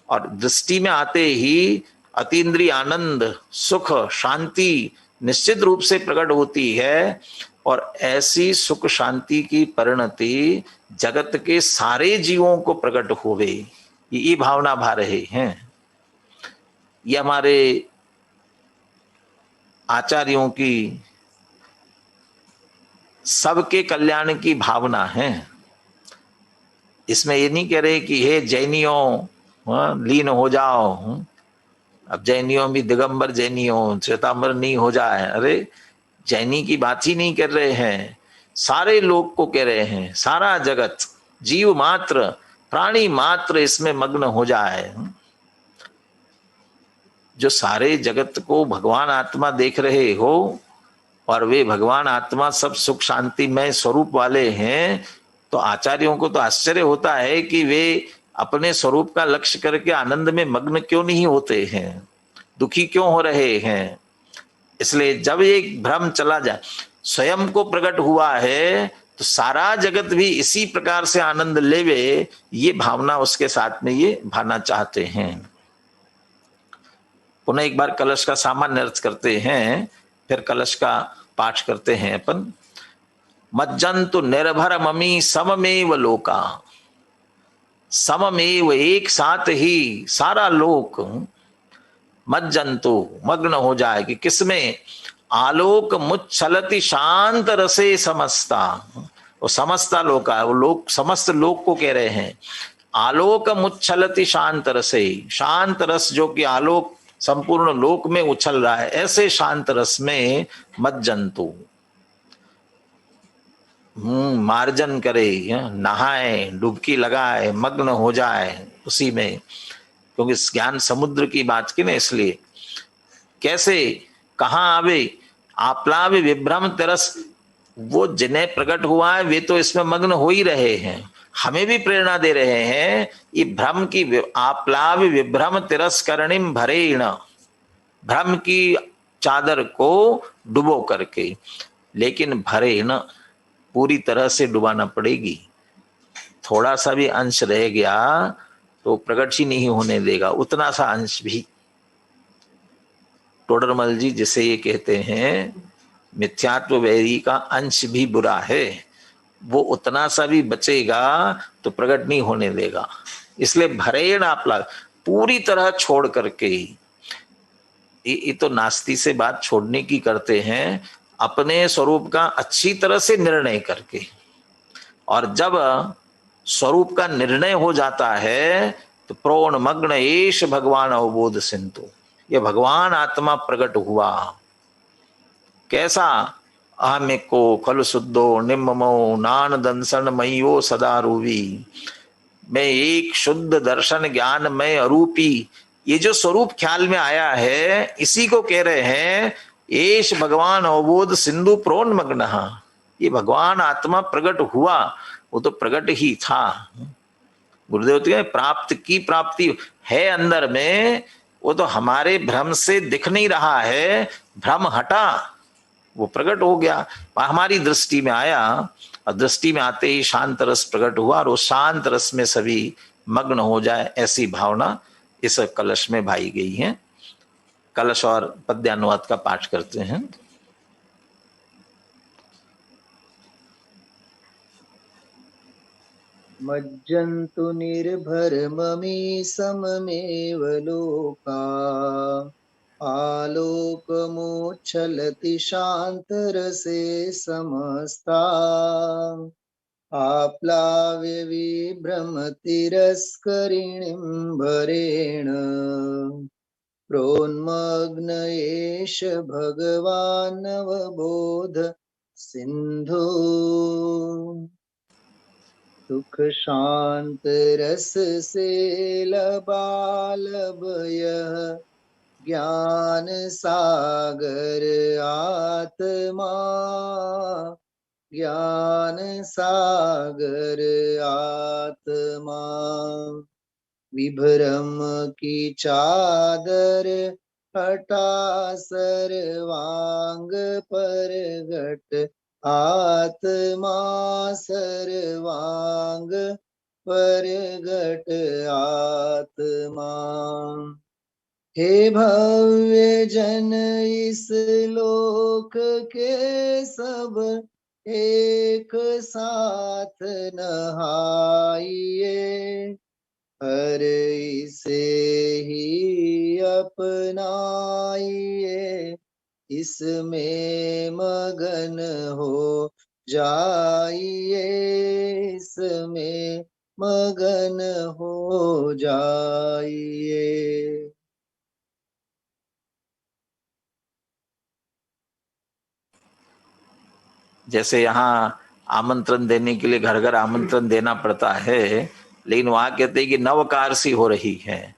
और दृष्टि में आते ही अतीन्द्रिय आनंद, सुख, शांति निश्चित रूप से प्रकट होती है। और ऐसी सुख शांति की परिणति जगत के सारे जीवों को प्रकट होवे, ये भावना भा रहे हैं। ये हमारे आचार्यों की सबके कल्याण की भावना है। इसमें ये नहीं कह रहे कि हे जैनियों लीन हो जाओ, अब जैनियों भी दिगंबर जैनियों श्वेतांबर नहीं हो जाए। अरे जैनी की बात ही नहीं कर रहे हैं, सारे लोग को कह रहे हैं, सारा जगत, जीव मात्र, प्राणी मात्र इसमें मग्न हो जाए। जो सारे जगत को भगवान आत्मा देख रहे हो, और वे भगवान आत्मा सब सुख शांतिमय स्वरूप वाले हैं, तो आचार्यों को तो आश्चर्य होता है कि वे अपने स्वरूप का लक्ष्य करके आनंद में मग्न क्यों नहीं होते हैं, दुखी क्यों हो रहे हैं। इसलिए जब एक भ्रम चला जाए, स्वयं को प्रकट हुआ है, तो सारा जगत भी इसी प्रकार से आनंद लेवे, ये भावना उसके साथ में ये भाना चाहते हैं। पुनः एक बार कलश का सामान्य अर्थ करते हैं, फिर कलश का पाठ करते हैं अपन। मज्जंतु निर्भर ममी सममेव लोका, सममेव एक साथ ही सारा लोक, मज्जंतु मग्न हो जाए कि किसमें, आलोक मुच्छलति शांत रसे समस्ता। वो समस्ता लोक है, वो लोक समस्त लोक को कह रहे हैं। आलोक मुच्छलति शांत रसे, शांत रस जो कि आलोक संपूर्ण लोक में उछल रहा है, ऐसे शांत रस में मज्जंतु मार्जन करे, नहाए, डुबकी लगाए, मग्न हो जाए उसी में, क्योंकि ज्ञान समुद्र की बात की ना। इसलिए कैसे, कहाँ आवे, आप्लावे विभ्रम तिरस, वो जिन्हें प्रकट हुआ है वे तो इसमें मग्न हो ही रहे हैं, हमें भी प्रेरणा दे रहे हैं। ये भ्रम की आप्लाव विभ्रम तिरस्करणिम भरेण, भ्रम की चादर को डुबो करके, लेकिन भरेण पूरी तरह से डुबाना पड़ेगी। थोड़ा सा भी अंश रह गया तो प्रकट ही नहीं होने देगा, उतना सा अंश भी। टोडरमल जी जिसे ये कहते हैं मिथ्यात्व वैरी का अंश भी बुरा है, वो उतना सा भी बचेगा तो प्रकट नहीं होने देगा। इसलिए भरेण आपला, पूरी तरह छोड़ करके, ये तो नास्ती से बात छोड़ने की करते हैं, अपने स्वरूप का अच्छी तरह से निर्णय करके। और जब स्वरूप का निर्णय हो जाता है तो प्रोण मग्न एश भगवान अवबोध सिंधु, ये भगवान आत्मा प्रकट हुआ। कैसा, अहमिको खल शुद्धो निम्मो नान दंसन मयो सदा रूवी, मैं एक शुद्ध दर्शन ज्ञान में अरूपी, ये जो स्वरूप ख्याल में आया है इसी को कह रहे हैं एश भगवान अवबोध सिंधु प्रोन मग्न। ये भगवान आत्मा प्रकट हुआ, वो तो प्रकट ही था। गुरुदेव कहते हैं प्राप्त की प्राप्ति है अंदर में, वो तो हमारे भ्रम से दिख नहीं रहा है, भ्रम हटा वो प्रकट हो गया, हमारी दृष्टि में आया, और दृष्टि में आते ही शांत रस प्रकट हुआ, और वो शांत रस में सभी मग्न हो जाए, ऐसी भावना इस कलश में भाई गई है। कलश और पद्यानुवाद का पाठ करते हैं। मज्जन्तु निर्भर ममी सममेव लोका, आलोकमुच्छलति शान्तरसे समस्ता, आप्लाव्य विभ्रमतिरस्करिणीं भरेण, प्रोन्मग्न एष भगवान् अवबोध सिन्धु। सुख शांत रस से लबालब यह ज्ञान सागर आत्मा, ज्ञान सागर आत्मा। विभ्रम की चादर हटा सर्वांग परगट आत्मा सर्वांग परगट आत्मा। हे भव्य जन इस लोक के सब एक साथ नहाइए, हर इसे ही अपनाइए, इसमें मगन हो जाइए, इसमें मगन हो जाइए। जैसे यहाँ आमंत्रण देने के लिए घर घर आमंत्रण देना पड़ता है, लेकिन वहां कहते हैं कि नवकारसी हो रही है।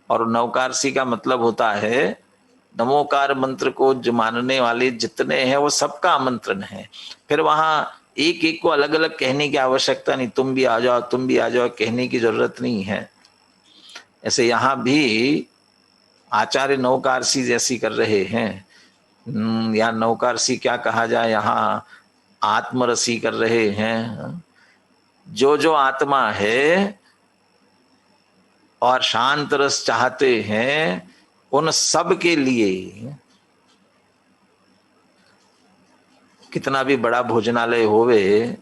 और नवकारसी का मतलब होता है नमोकार मंत्र को जो मानने वाले जितने हैं वो सबका आमंत्रण है। फिर वहां एक एक को अलग अलग कहने की आवश्यकता नहीं, तुम भी आ जाओ तुम भी आ जाओ कहने की जरूरत नहीं है। ऐसे यहाँ भी आचार्य नवकारसी जैसी कर रहे हैं। यहाँ नवकारसी क्या कहा जाए, यहाँ आत्मरसी कर रहे हैं। जो आत्मा है और शांत रस चाहते हैं उन सब के लिए कितना भी बड़ा भोजनालय होवे,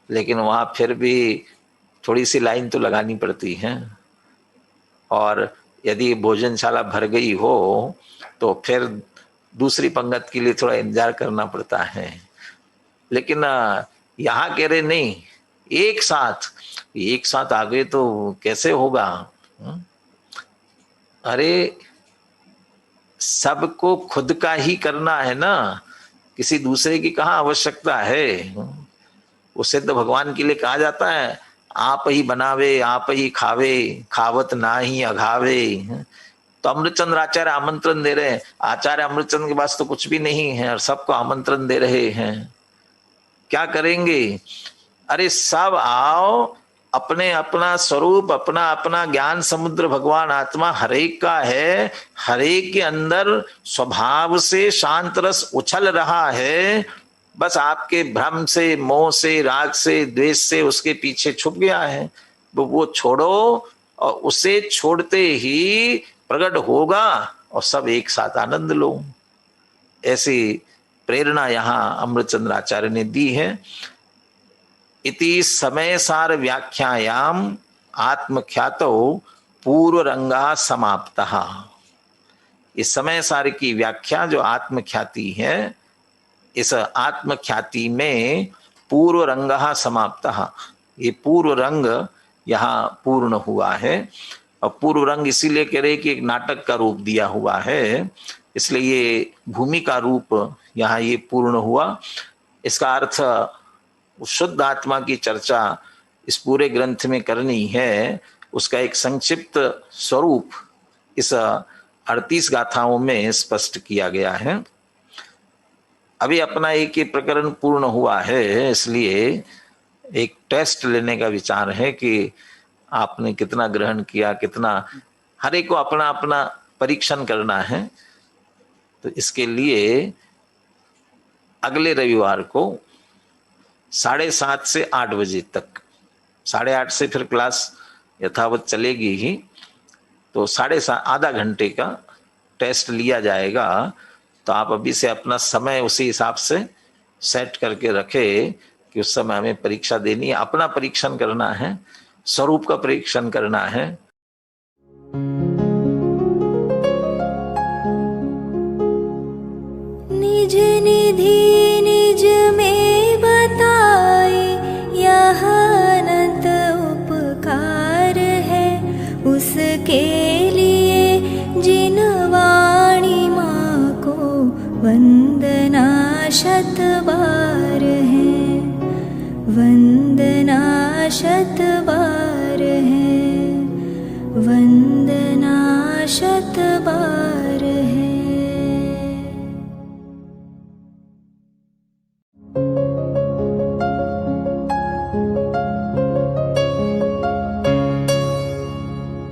लेकिन वहां फिर भी थोड़ी सी लाइन तो लगानी पड़ती है। और यदि भोजनशाला भर गई हो तो फिर दूसरी पंगत के लिए थोड़ा इंतजार करना पड़ता है। लेकिन यहाँ कह रहे नहीं, एक साथ आ गए तो कैसे होगा। अरे सबको खुद का ही करना है ना, किसी दूसरे की कहाँ आवश्यकता है। वो सिद्ध भगवान के लिए कहा जाता है आप ही बनावे आप ही खावे, खावत ना ही अघावे। तो अमृतचंद्र आचार्य आमंत्रण दे रहे हैं, आचार्य अमृतचंद्र के पास तो कुछ भी नहीं है और सबको आमंत्रण दे रहे हैं। क्या करेंगे, अरे सब आओ, अपने अपना स्वरूप अपना अपना ज्ञान समुद्र भगवान आत्मा हरेक का है, हरेक के अंदर स्वभाव से शांत रस उछल रहा है। बस आपके भ्रम से मोह से राग से द्वेष से उसके पीछे छुप गया है। वो छोड़ो और उसे छोड़ते ही प्रकट होगा और सब एक साथ आनंद लो। ऐसी प्रेरणा यहाँ अमृतचंद्र आचार्य ने दी है। इति समय सार व्याख्यायाम आत्मख्यातो पूर्व रंगा समाप्तः। इस समय सार की व्याख्या जो आत्मख्याति है, इस आत्मख्याति में पूर्व रंगा समाप्तः, ये पूर्व रंग यहाँ पूर्ण हुआ है। और पूर्व रंग इसीलिए कह रहे कि एक नाटक का रूप दिया हुआ है, इसलिए ये भूमि का रूप यहाँ ये पूर्ण हुआ। इसका अर्थ शुद्ध आत्मा की चर्चा इस पूरे ग्रंथ में करनी है, उसका एक संक्षिप्त स्वरूप इस 38 गाथाओं में स्पष्ट किया गया है। अभी अपना एक ही प्रकरण पूर्ण हुआ है, इसलिए एक टेस्ट लेने का विचार है कि आपने कितना ग्रहण किया, कितना, हर एक को अपना अपना परीक्षण करना है। तो इसके लिए अगले रविवार को 7:30 से 8 बजे तक, 8:30 से फिर क्लास यथावत चलेगी ही, तो 7:30 आधा घंटे का टेस्ट लिया जाएगा। तो आप अभी से अपना समय उसी हिसाब से सेट करके रखे कि उस समय हमें परीक्षा देनी है, अपना परीक्षण करना है, स्वरूप का परीक्षण करना है। निज निधि निज में बताए यह अनंत उपकार है, उसके लिए जिन वाणी माँ को वंदना शत बार है, वंदना शत बार है, वंदना शत बार है।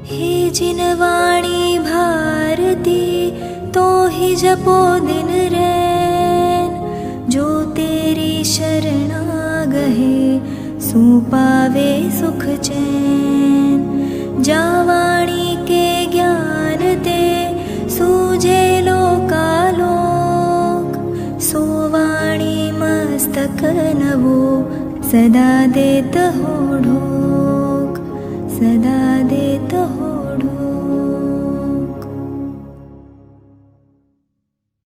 हे जिन वाणी भारती जपो दिन रैन, जो तेरी शरणा गहे सो पावे सुख चैन। जावाणी के ज्ञान ते सूझे लोकालोक, सोवाणी मस्तक नवो सदा देत हो ढोक, सदा देत हो